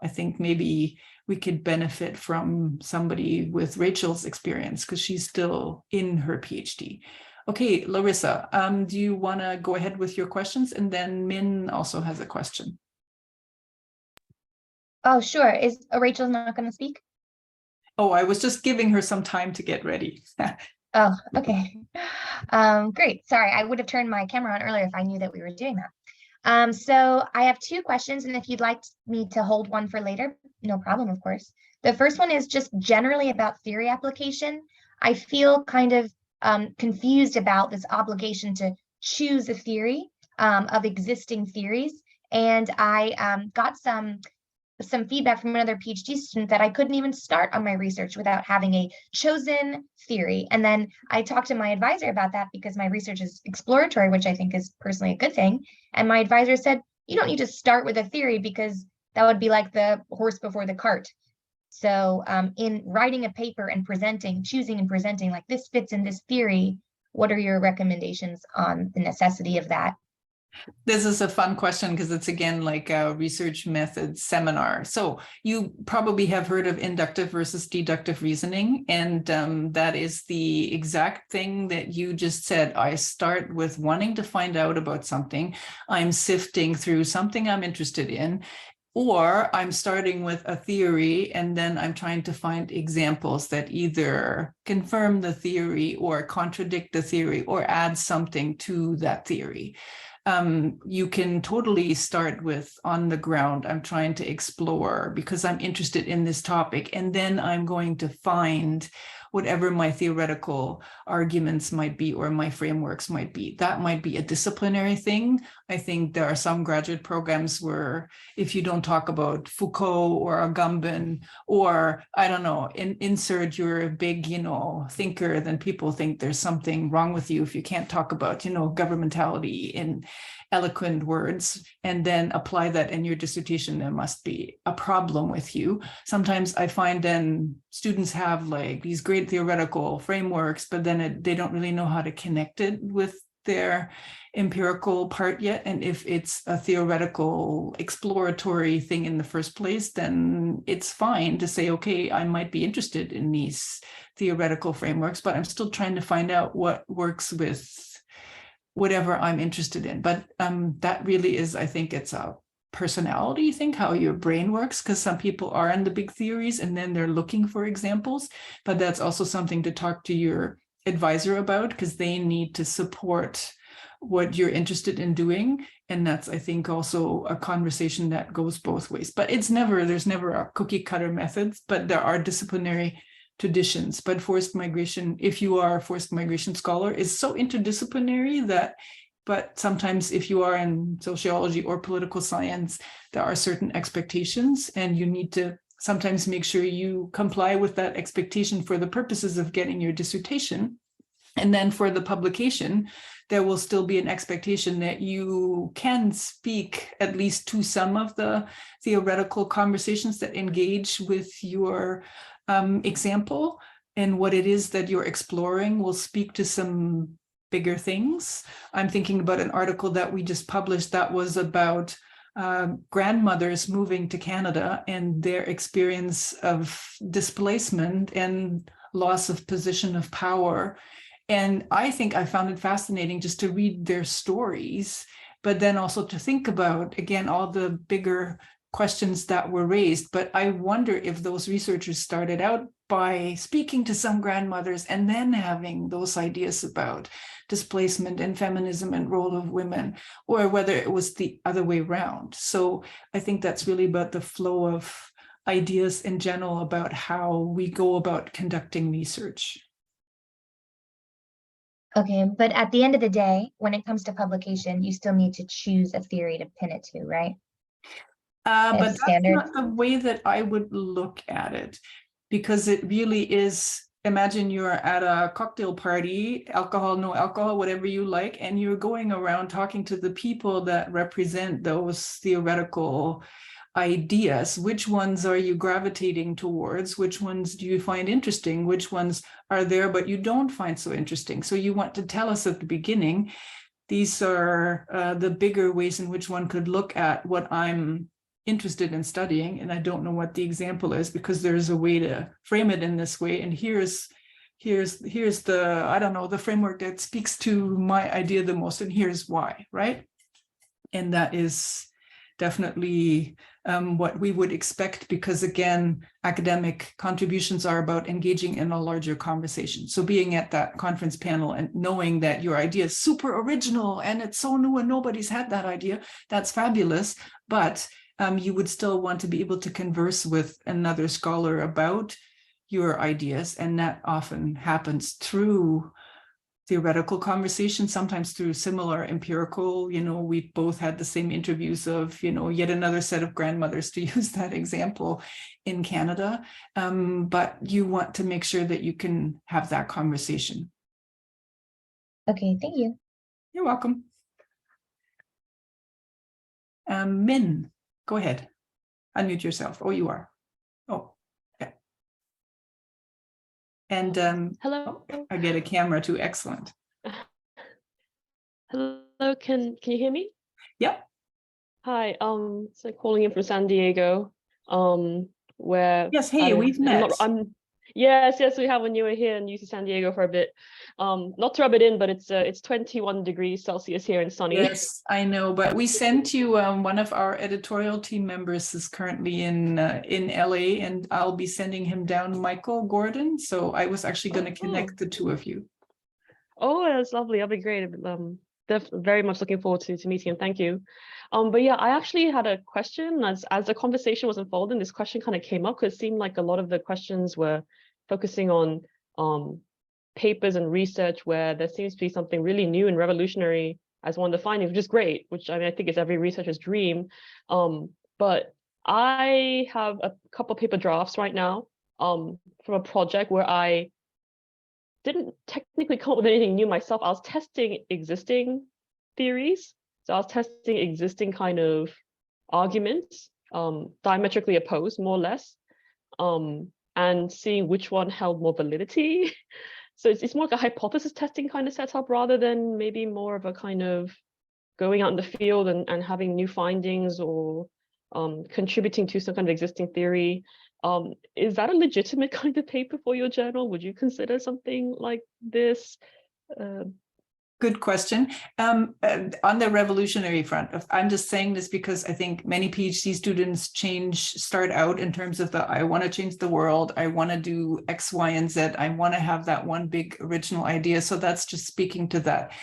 I think maybe we could benefit from somebody with Rachel's experience, because she's still in her PhD. Okay, Larissa, do you want to go ahead with your questions? And then Min also has a question.
Oh, sure. Is Rachel's not going to speak?
Oh, I was just giving her some time to get ready.
Oh, okay. Great. Sorry, I would have turned my camera on earlier if I knew that we were doing that. So I have two questions, and if you'd like me to hold one for later, no problem, of course. The first one is just generally about theory application. I feel kind of confused about this obligation to choose a theory of existing theories. And I got some feedback from another PhD student that I couldn't even start on my research without having a chosen theory. And then I talked to my advisor about that because my research is exploratory, which I think is personally a good thing. And my advisor said, you don't need to start with a theory because that would be like the horse before the cart. So in writing a paper and presenting, choosing and presenting like this fits in this theory, what are your recommendations on the necessity of that?
This is a fun question because it's again like a research methods seminar. So you probably have heard of inductive versus deductive reasoning, and that is the exact thing that you just said. I start with wanting to find out about something. I'm sifting through something I'm interested in, or I'm starting with a theory and then I'm trying to find examples that either confirm the theory or contradict the theory or add something to that theory. You can totally start with on the ground. I'm trying to explore because I'm interested in this topic, and then I'm going to find whatever my theoretical arguments might be or my frameworks might be. That might be a disciplinary thing. I think there are some graduate programs where if you don't talk about Foucault or Agamben, or I don't know, insert you're a big, thinker, then people think there's something wrong with you if you can't talk about, governmentality in eloquent words and then apply that in your dissertation. There must be a problem with you. Sometimes I find then students have like these great theoretical frameworks, but then they don't really know how to connect it with their empirical part yet. And if it's a theoretical exploratory thing in the first place, then it's fine to say, okay, I might be interested in these theoretical frameworks, but I'm still trying to find out what works with whatever I'm interested in. But that really is, I think it's a personality thing, how your brain works, because some people are in the big theories and then they're looking for examples, but that's also something to talk to your advisor about because they need to support what you're interested in doing. And that's, I think, also a conversation that goes both ways. But there's never a cookie cutter method, but there are disciplinary traditions. But forced migration, if you are a forced migration scholar, is so interdisciplinary but sometimes if you are in sociology or political science, there are certain expectations and you need to sometimes make sure you comply with that expectation for the purposes of getting your dissertation. And then for the publication, there will still be an expectation that you can speak at least to some of the theoretical conversations that engage with your example, and what it is that you're exploring will speak to some bigger things. I'm thinking about an article that we just published that was about grandmothers moving to Canada and their experience of displacement and loss of position of power. And I think I found it fascinating just to read their stories, but then also to think about, again, all the bigger questions that were raised. But I wonder if those researchers started out by speaking to some grandmothers and then having those ideas about displacement and feminism and role of women, or whether it was the other way around. So I think that's really about the flow of ideas in general about how we go about conducting research.
Okay, but at the end of the day, when it comes to publication, you still need to choose a theory to pin it to, right?
But that's
standard?
not the way that I would look at it, because it really is, imagine you're at a cocktail party, alcohol, no alcohol, whatever you like, and you're going around talking to the people that represent those theoretical ideas. Which ones are you gravitating towards? Which ones do you find interesting? Which ones are there but you don't find so interesting? So you want to tell us at the beginning, these are the bigger ways in which one could look at what I'm interested in studying, and I don't know what the example is, because there's a way to frame it in this way, and here's the, I don't know, the framework that speaks to my idea the most, and here's why, right? And that is definitely what we would expect, because again, academic contributions are about engaging in a larger conversation. So being at that conference panel and knowing that your idea is super original and it's so new and nobody's had that idea, that's fabulous. But you would still want to be able to converse with another scholar about your ideas. And that often happens through theoretical conversation, sometimes through similar empirical, we both had the same interviews of, yet another set of grandmothers, to use that example, in Canada. But you want to make sure that you can have that conversation.
Okay, thank you.
You're welcome. Min, go ahead. Unmute yourself. Oh, you are. Oh, yeah. And
hello.
I get a camera too. Excellent.
Hello, can you hear me?
Yep.
Hi, so calling in from San Diego, where
yes, hey, we've met.
Yes, we have when you were here in UC San Diego for a bit. Not to rub it in, but it's 21 degrees Celsius here and sunny.
Yes, I know, but we sent you one of our editorial team members is currently in LA, and I'll be sending him down, Michael Gordon. So I was actually going to connect the two of you.
Oh, that's lovely. That'll be great. Very much looking forward to meeting him. Thank you. But yeah, I actually had a question as the conversation was unfolding. This question kind of came up because it seemed like a lot of the questions were focusing on papers and research where there seems to be something really new and revolutionary as one of the findings, which is great, which I think is every researcher's dream. But I have a couple paper drafts right now from a project where I didn't technically come up with anything new myself. I was testing existing theories. So I was testing existing kind of arguments, diametrically opposed, more or less, and seeing which one held more validity. So it's more like a hypothesis testing kind of setup rather than maybe more of a kind of going out in the field and having new findings or contributing to some kind of existing theory. Is that a legitimate kind of paper for your journal? Would you consider something like this?
Good question. On the revolutionary front, I'm just saying this because I think many PhD students start out in terms of I want to change the world, I want to do X, Y, and Z, I want to have that one big original idea. So that's just speaking to that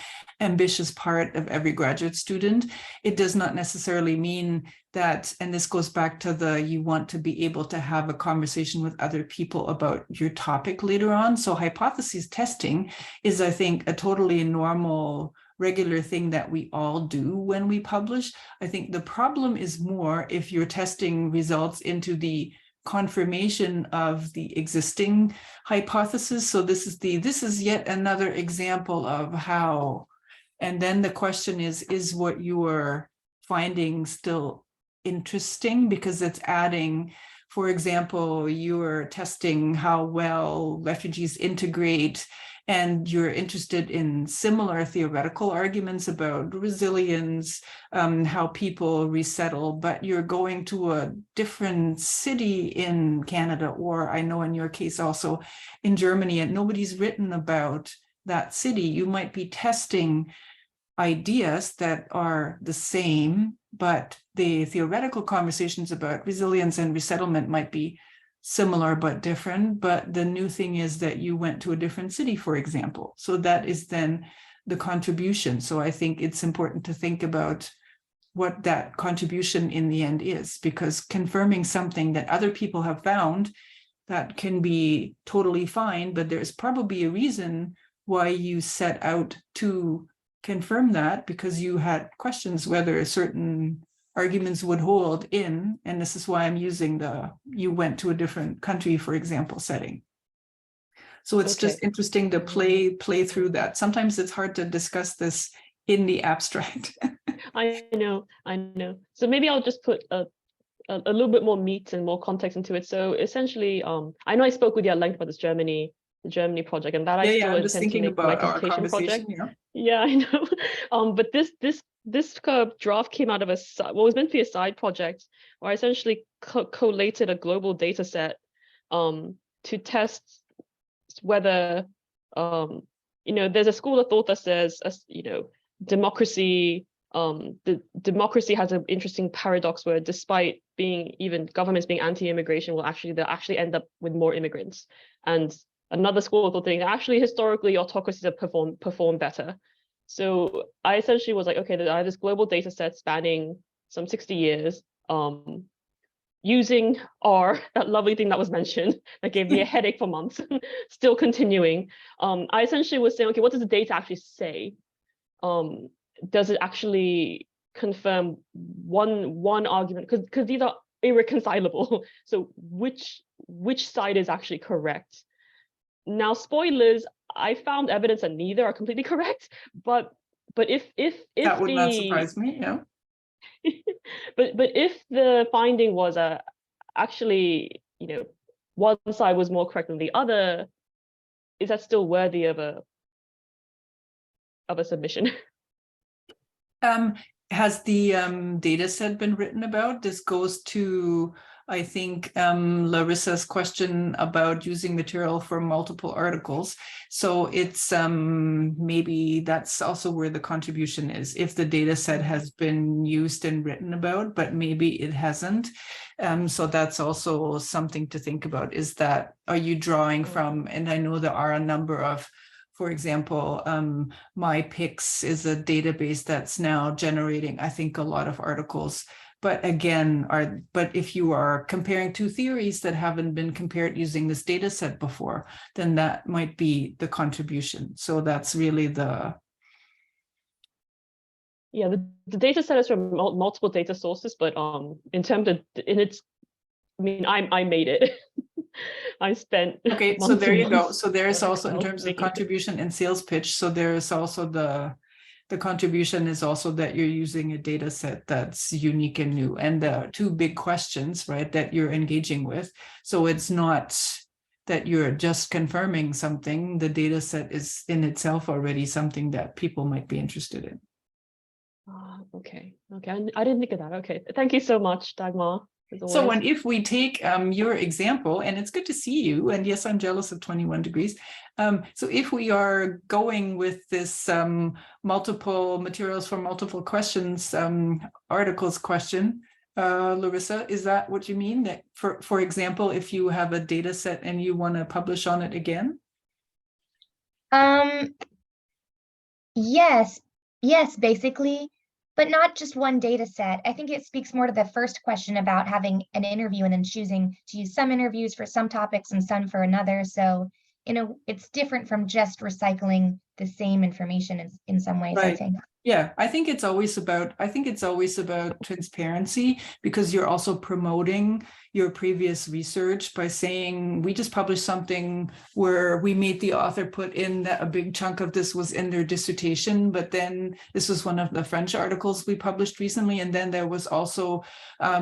ambitious part of every graduate student. It does not necessarily mean that, and this goes back to you want to be able to have a conversation with other people about your topic later on. So hypothesis testing is, I think, a totally normal, regular thing that we all do when we publish. I think the problem is more if you're testing results into the confirmation of the existing hypothesis. So this is yet another example of how, and then the question is what you're finding still interesting, because it's adding, for example, you're testing how well refugees integrate, and you're interested in similar theoretical arguments about resilience, how people resettle, but you're going to a different city in Canada, or I know in your case also in Germany, and nobody's written about that city. You might be testing ideas that are the same, but the theoretical conversations about resilience and resettlement might be similar but different. But the new thing is that you went to a different city, for example. So that is then the contribution. So I think it's important to think about what that contribution in the end is, because confirming something that other people have found, that can be totally fine, but there's probably a reason why you set out to confirm that, because you had questions whether certain arguments would hold in, and this is why I'm using the you went to a different country, for example, setting. So it's just interesting to play through that. Sometimes it's hard to discuss this in the abstract.
I know. So maybe I'll just put a little bit more meat and more context into it. So essentially, I know I spoke with you at length about this the Germany project, and that I still
I'm just
intend to
thinking
make my
about our
dissertation project.
conversation.
Yeah, I know. But this draft came out of what was meant to be a side project, where I essentially collated a global data set to test whether there's a school of thought that says democracy. The democracy has an interesting paradox where, despite even governments being anti-immigration, they'll actually end up with more immigrants. And another school of thought thinking actually historically autocracies have performed better. So I essentially was like, okay, I have this global data set spanning some 60 years, using R, that lovely thing that was mentioned, that gave me a headache for months, still continuing. I essentially was saying, okay, what does the data actually say? Does it actually confirm one argument? Because these are irreconcilable. So which side is actually correct? Now, spoilers, I found evidence that neither are completely correct. But if
that would not surprise me, yeah.
but if the finding was actually one side was more correct than the other, is that still worthy of a submission?
Has the data set been written about? This goes to, I think, Larissa's question about using material for multiple articles. So it's maybe that's also where the contribution is. If the data set has been used and written about, but maybe it hasn't. So that's also something to think about, is that, are you drawing from, and I know there are a number of, for example, MyPix is a database that's now generating, I think, a lot of articles. But again, if you are comparing two theories that haven't been compared using this data set before, then that might be the contribution. So that's really the...
Yeah, the data set is from multiple data sources, but in terms of, I made it. I spent
so there you go. So there is also, in terms of contribution and sales pitch, so there is also the contribution is also that you're using a data set that's unique and new, and the two big questions, right, that you're engaging with. So it's not that you're just confirming something. The data set is in itself already something that people might be interested in.
Okay. I didn't think of that. Okay, thank you so much, Dagmar.
So, and if we take your example, and it's good to see you, and yes, I'm jealous of 21 degrees. So if we are going with this multiple materials for multiple questions, articles question, Larissa, is that what you mean? That, for example, if you have a data set and you want to publish on it again?
Yes, basically. But not just one data set. I think it speaks more to the first question about having an interview and then choosing to use some interviews for some topics and some for another. So, it's different from just recycling the same information in some ways,
right.
I think.
Yeah, I think it's always about transparency, because you're also promoting your previous research by saying, we just published something where we made the author put in that a big chunk of this was in their dissertation, but then this was one of the French articles we published recently. And then there was also,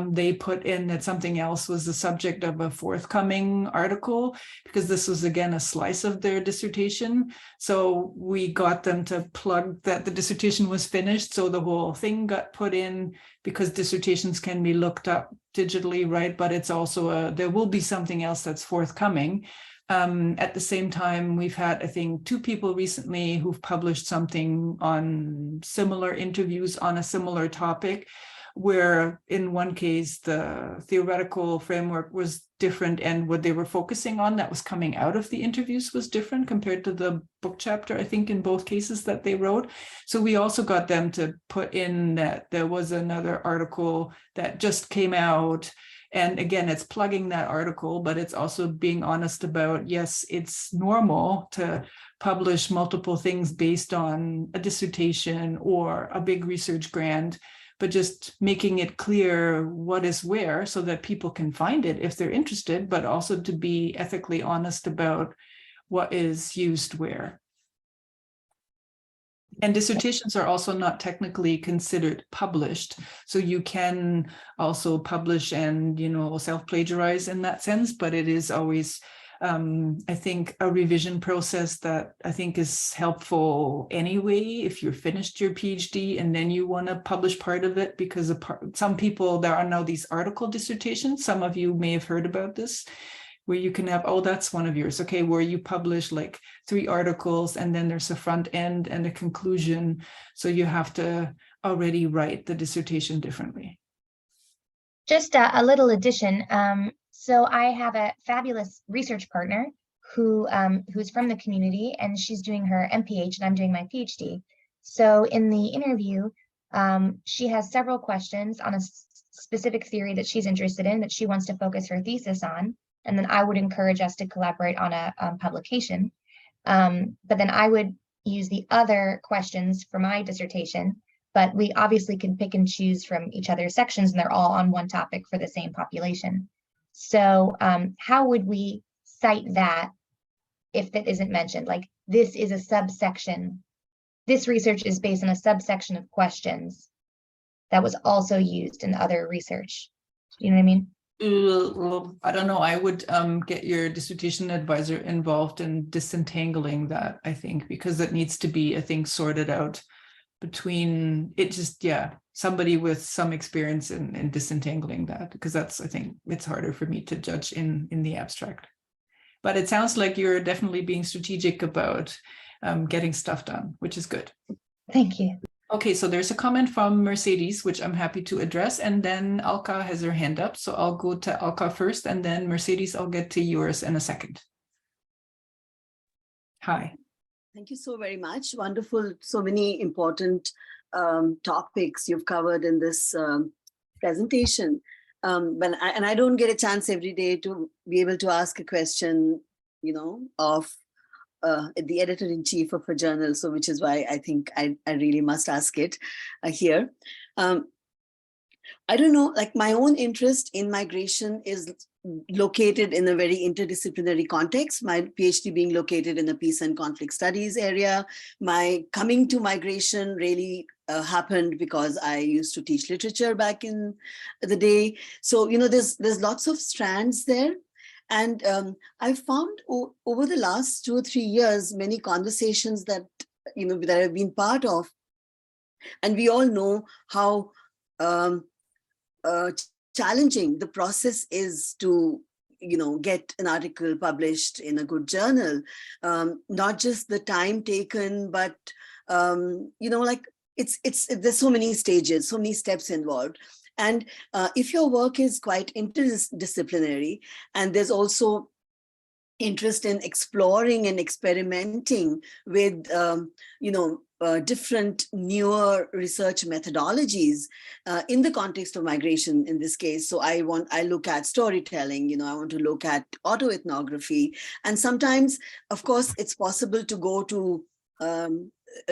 they put in that something else was the subject of a forthcoming article, because this was, again, a slice of their dissertation. So we got them to plug that the dissertation was finished, so the whole thing got put in, because dissertations can be looked up digitally, right? But it's also there will be something else that's forthcoming. At the same time, we've had, I think, 2 people recently who've published something on similar interviews on a similar topic, where in one case the theoretical framework was different and what they were focusing on that was coming out of the interviews was different compared to the book chapter, I think, in both cases that they wrote. So we also got them to put in that there was another article that just came out. And again, it's plugging that article, but it's also being honest about, yes, it's normal to publish multiple things based on a dissertation or a big research grant. but just making it clear what is where so that people can find it if they're interested, but also to be ethically honest about what is used where. And dissertations are also not technically considered published. So you can also publish and, self-plagiarize in that sense, but it is always, I think, a revision process that I think is helpful anyway, if you're finished your PhD and then you want to publish part of it, because some people, there are now these article dissertations. Some of you may have heard about this, where you can have, oh, that's one of yours. Okay, where you publish like 3 articles and then there's a front end and a conclusion. So you have to already write the dissertation differently.
Just a little addition. So I have a fabulous research partner who's from the community, and she's doing her MPH and I'm doing my PhD. So in the interview, she has several questions on a specific theory that she's interested in, that she wants to focus her thesis on. And then I would encourage us to collaborate on a publication. But then I would use the other questions for my dissertation, but we obviously can pick and choose from each other's sections, and they're all on one topic for the same population. So how would we cite that if that isn't mentioned? Like, this is a subsection. This research is based on a subsection of questions that was also used in other research. Do you know what I mean?
I don't know. I would get your dissertation advisor involved in disentangling that, I think, because it needs to be, I think, sorted out between it. Just, somebody with some experience in disentangling that, because that's, I think, it's harder for me to judge in the abstract. But it sounds like you're definitely being strategic about getting stuff done, which is good.
Thank you.
Okay, so there's a comment from Mercedes, which I'm happy to address, and then Alka has her hand up. So I'll go to Alka first, and then Mercedes, I'll get to yours in a second. Hi.
Thank you so very much. Wonderful. So many important topics you've covered in this presentation. And I don't get a chance every day to be able to ask a question, of the editor-in-chief of a journal, so which is why I think I really must ask it here. I don't know, like, my own interest in migration is located in a very interdisciplinary context, my PhD being located in the peace and conflict studies area. My coming to migration really happened because I used to teach literature back in the day. So, there's lots of strands there. And I've found over the last 2 or 3 years, many conversations that, that I've been part of. And we all know how challenging the process is to, get an article published in a good journal. Not just the time taken, but, like, there's so many stages, so many steps involved. And if your work is quite interdisciplinary, and there's also interest in exploring and experimenting with, different newer research methodologies in the context of migration in this case. So I look at storytelling, I want to look at autoethnography. And sometimes, of course, it's possible to go to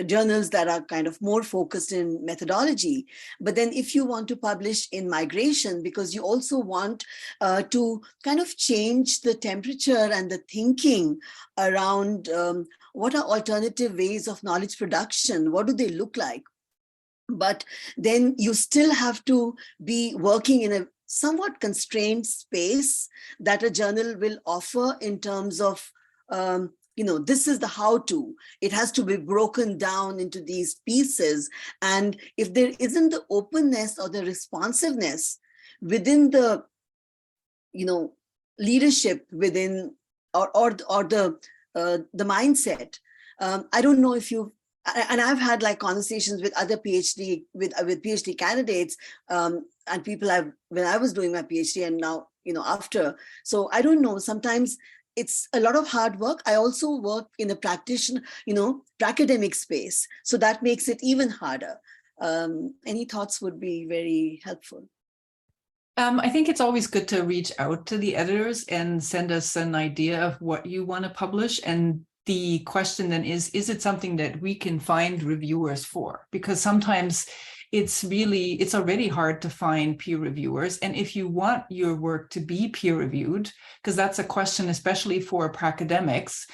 journals that are kind of more focused in methodology. But then if you want to publish in migration, because you also want to kind of change the temperature and the thinking around what are alternative ways of knowledge production, what do they look like? But then you still have to be working in a somewhat constrained space that a journal will offer in terms of this is the how-to. It has to be broken down into these pieces. And if there isn't the openness or the responsiveness within the, leadership within or the mindset, I don't know if you, and I've had like conversations with other with PhD candidates and people when I was doing my PhD and now, after. So I don't know, sometimes it's a lot of hard work. I also work in a practitioner, academic space. So that makes it even harder. Any thoughts would be very helpful.
I think it's always good to reach out to the editors and send us an idea of what you want to publish. And the question then is it something that we can find reviewers for? Because sometimes it's already hard to find peer reviewers. And if you want your work to be peer reviewed, because that's a question, especially for academics,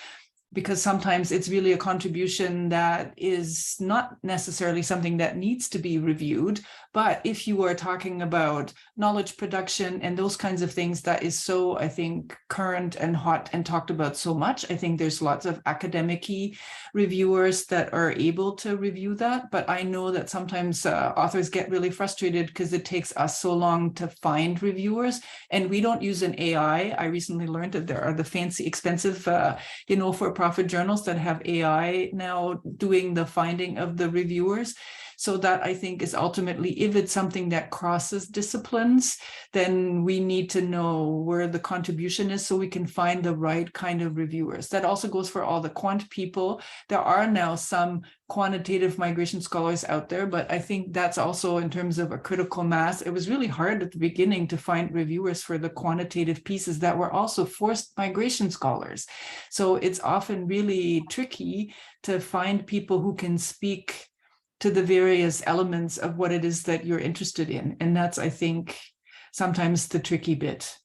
because sometimes it's really a contribution that is not necessarily something that needs to be reviewed. But if you are talking about knowledge production and those kinds of things, that is so, I think, current and hot and talked about so much. I think there's lots of academic-y reviewers that are able to review that. But I know that sometimes authors get really frustrated because it takes us so long to find reviewers. And we don't use an AI. I recently learned that there are the fancy, expensive, for-profit journals that have AI now doing the finding of the reviewers. So that, I think, is ultimately, if it's something that crosses disciplines, then we need to know where the contribution is so we can find the right kind of reviewers. That also goes for all the quant people. There are now some quantitative migration scholars out there, but I think that's also in terms of a critical mass. It was really hard at the beginning to find reviewers for the quantitative pieces that were also forced migration scholars. So it's often really tricky to find people who can speak to the various elements of what it is that you're interested in. And that's, I think, sometimes the tricky bit,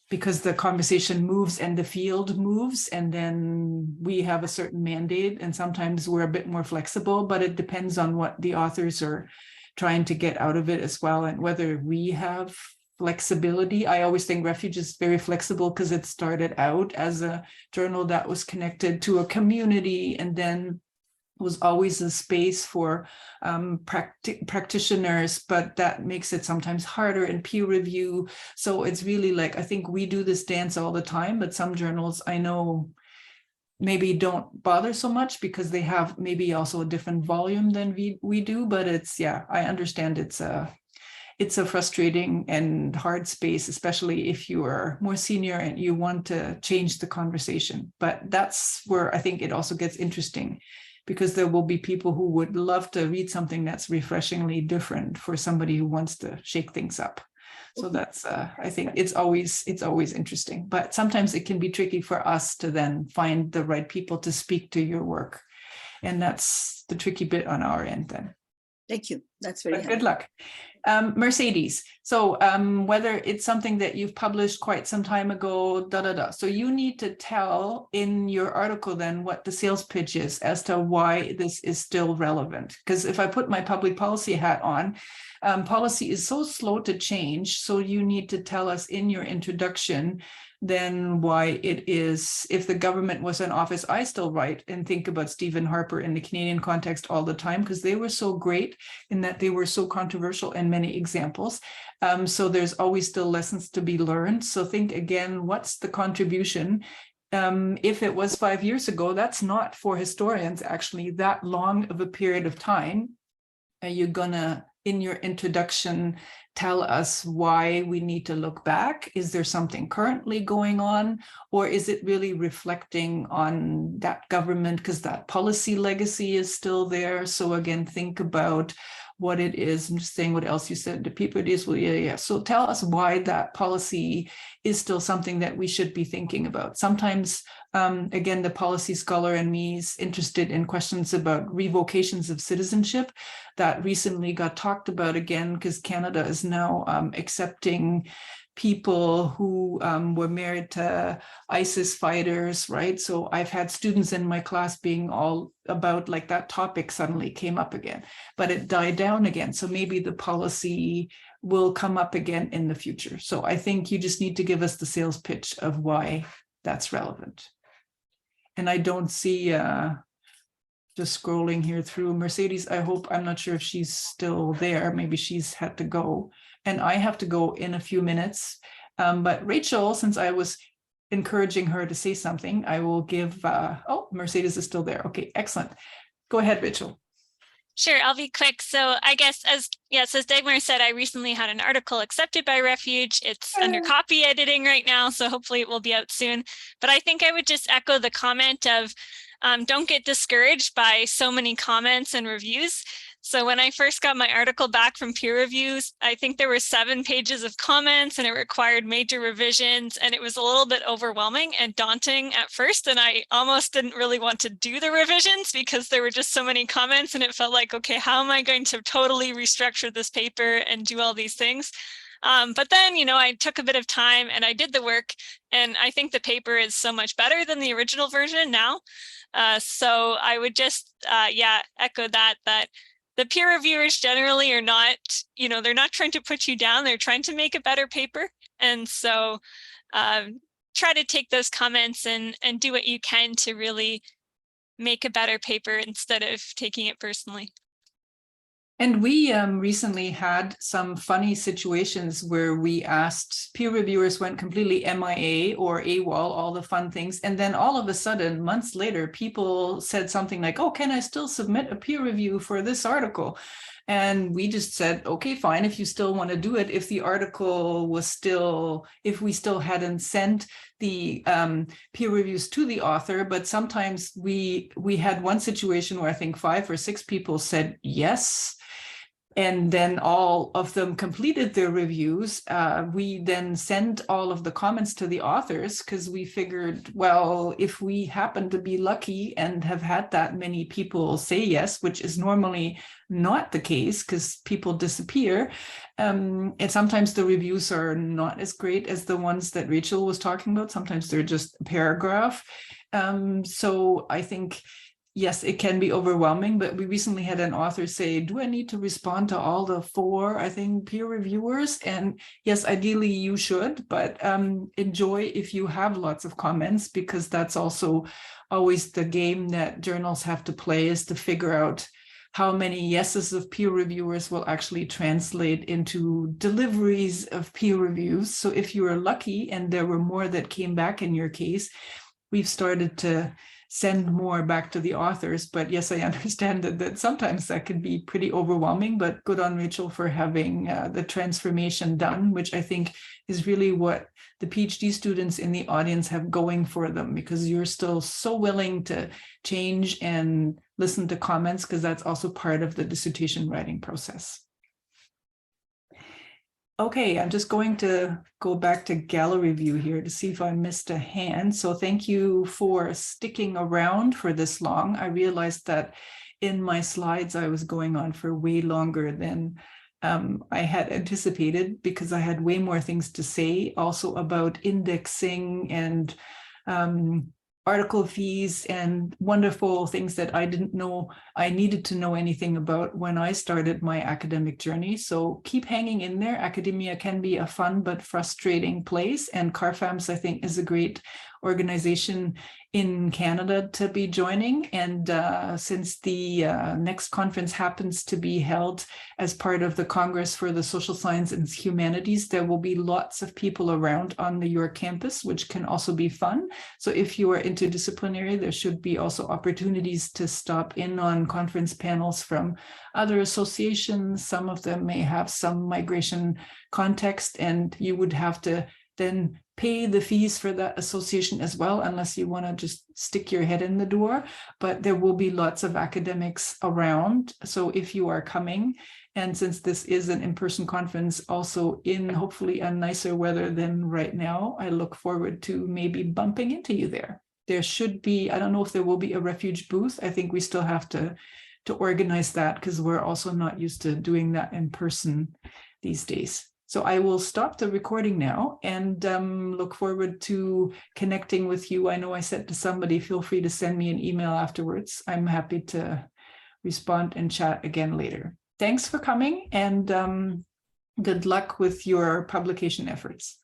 because the conversation moves and the field moves, and then we have a certain mandate, and sometimes we're a bit more flexible, but it depends on what the authors are trying to get out of it as well, and whether we have flexibility. I always think Refuge is very flexible because it started out as a journal that was connected to a community, and then was always a space for practitioners, but that makes it sometimes harder in peer review. So it's really like, I think we do this dance all the time, but some journals I know maybe don't bother so much because they have maybe also a different volume than we do. But it's, yeah, I understand it's a frustrating and hard space, especially if you are more senior and you want to change the conversation. But that's where I think it also gets interesting, because there will be people who would love to read something that's refreshingly different for somebody who wants to shake things up. So that's, I think it's always interesting, but sometimes it can be tricky for us to then find the right people to speak to your work. And that's the tricky bit on our end then.
Thank you. That's very
good luck. Mercedes, so whether it's something that you've published quite some time ago, so you need to tell in your article then what the sales pitch is as to why this is still relevant. Because if I put my public policy hat on, policy is so slow to change, so you need to tell us in your introduction then why it is, if the government was in office. I still write and think about Stephen Harper in the Canadian context all the time, because they were so great in that they were so controversial in many examples. So there's always still lessons to be learned. So think again, what's the contribution? If it was 5 years ago, that's not for historians actually that long of a period of time. Are you gonna, in your introduction, tell us why we need to look back? Is there something currently going on? Or is it really reflecting on that government because that policy legacy is still there? So again, think about what it is. I'm just saying what else you said. The people it is, well, yeah. So tell us why that policy is still something that we should be thinking about. Sometimes, again, the policy scholar in me is interested in questions about revocations of citizenship that recently got talked about again, because Canada is now accepting people who were married to ISIS fighters, right? So I've had students in my class being all about, like, that topic suddenly came up again, but it died down again. So maybe the policy will come up again in the future. So I think you just need to give us the sales pitch of why that's relevant. And I don't see, just scrolling here through, Mercedes, I'm not sure if she's still there. Maybe she's had to go. And I have to go in a few minutes. But Rachel, since I was encouraging her to say something, I will give, oh, Mercedes is still there. Okay, excellent. Go ahead, Rachel.
Sure, I'll be quick. So I guess as Dagmar said, I recently had an article accepted by Refuge. It's under copy editing right now, so hopefully it will be out soon. But I think I would just echo the comment of don't get discouraged by so many comments and reviews. So when I first got my article back from peer reviews, I think there were 7 pages of comments and it required major revisions, and it was a little bit overwhelming and daunting at first. And I almost didn't really want to do the revisions because there were just so many comments, and it felt like, okay, how am I going to totally restructure this paper and do all these things? But then, I took a bit of time and I did the work, and I think the paper is so much better than the original version now. So I would just, echo that the peer reviewers generally are not, they're not trying to put you down. They're trying to make a better paper. And so try to take those comments and do what you can to really make a better paper instead of taking it personally.
And we recently had some funny situations where we asked, peer reviewers went completely MIA or AWOL, all the fun things. And then all of a sudden, months later, people said something like, oh, can I still submit a peer review for this article? And we just said, okay, fine, if you still want to do it, if the article was still, if we still hadn't sent the peer reviews to the author. But sometimes we had one situation where I think 5 or 6 people said yes. And then all of them completed their reviews. We then sent all of the comments to the authors because we figured, well, if we happen to be lucky and have had that many people say yes, which is normally not the case because people disappear, and sometimes the reviews are not as great as the ones that Rachel was talking about. Sometimes they're just a paragraph. So I think, yes, it can be overwhelming, but we recently had an author say, do I need to respond to all the 4, I think, peer reviewers? And yes, ideally you should, but enjoy if you have lots of comments, because that's also always the game that journals have to play, is to figure out how many yeses of peer reviewers will actually translate into deliveries of peer reviews. So if you are lucky and there were more that came back in your case, we've started to send more back to the authors. But yes, I understand that sometimes that could be pretty overwhelming, but good on Rachel for having the transformation done, which I think is really what the PhD students in the audience have going for them, because you're still so willing to change and listen to comments, because that's also part of the dissertation writing process. Okay, I'm just going to go back to gallery view here to see if I missed a hand. So thank you for sticking around for this long. I realized that in my slides, I was going on for way longer than I had anticipated, because I had way more things to say also about indexing and article fees and wonderful things that I didn't know I needed to know anything about when I started my academic journey. So keep hanging in there. Academia can be a fun but frustrating place, and CARFMS, I think, is a great organization in Canada to be joining. And since the next conference happens to be held as part of the Congress for the Social Science and Humanities, there will be lots of people around on the York campus, which can also be fun. So if you are interdisciplinary, there should be also opportunities to stop in on conference panels from other associations. Some of them may have some migration context, and you would have to then pay the fees for that association as well, unless you want to just stick your head in the door. But there will be lots of academics around. So if you are coming, and since this is an in-person conference, also in hopefully a nicer weather than right now, I look forward to maybe bumping into you there. There should be, I don't know if there will be a Refuge booth. I think we still have to organize that, because we're also not used to doing that in person these days. So I will stop the recording now and look forward to connecting with you. I know I said to somebody, feel free to send me an email afterwards. I'm happy to respond and chat again later. Thanks for coming, and good luck with your publication efforts.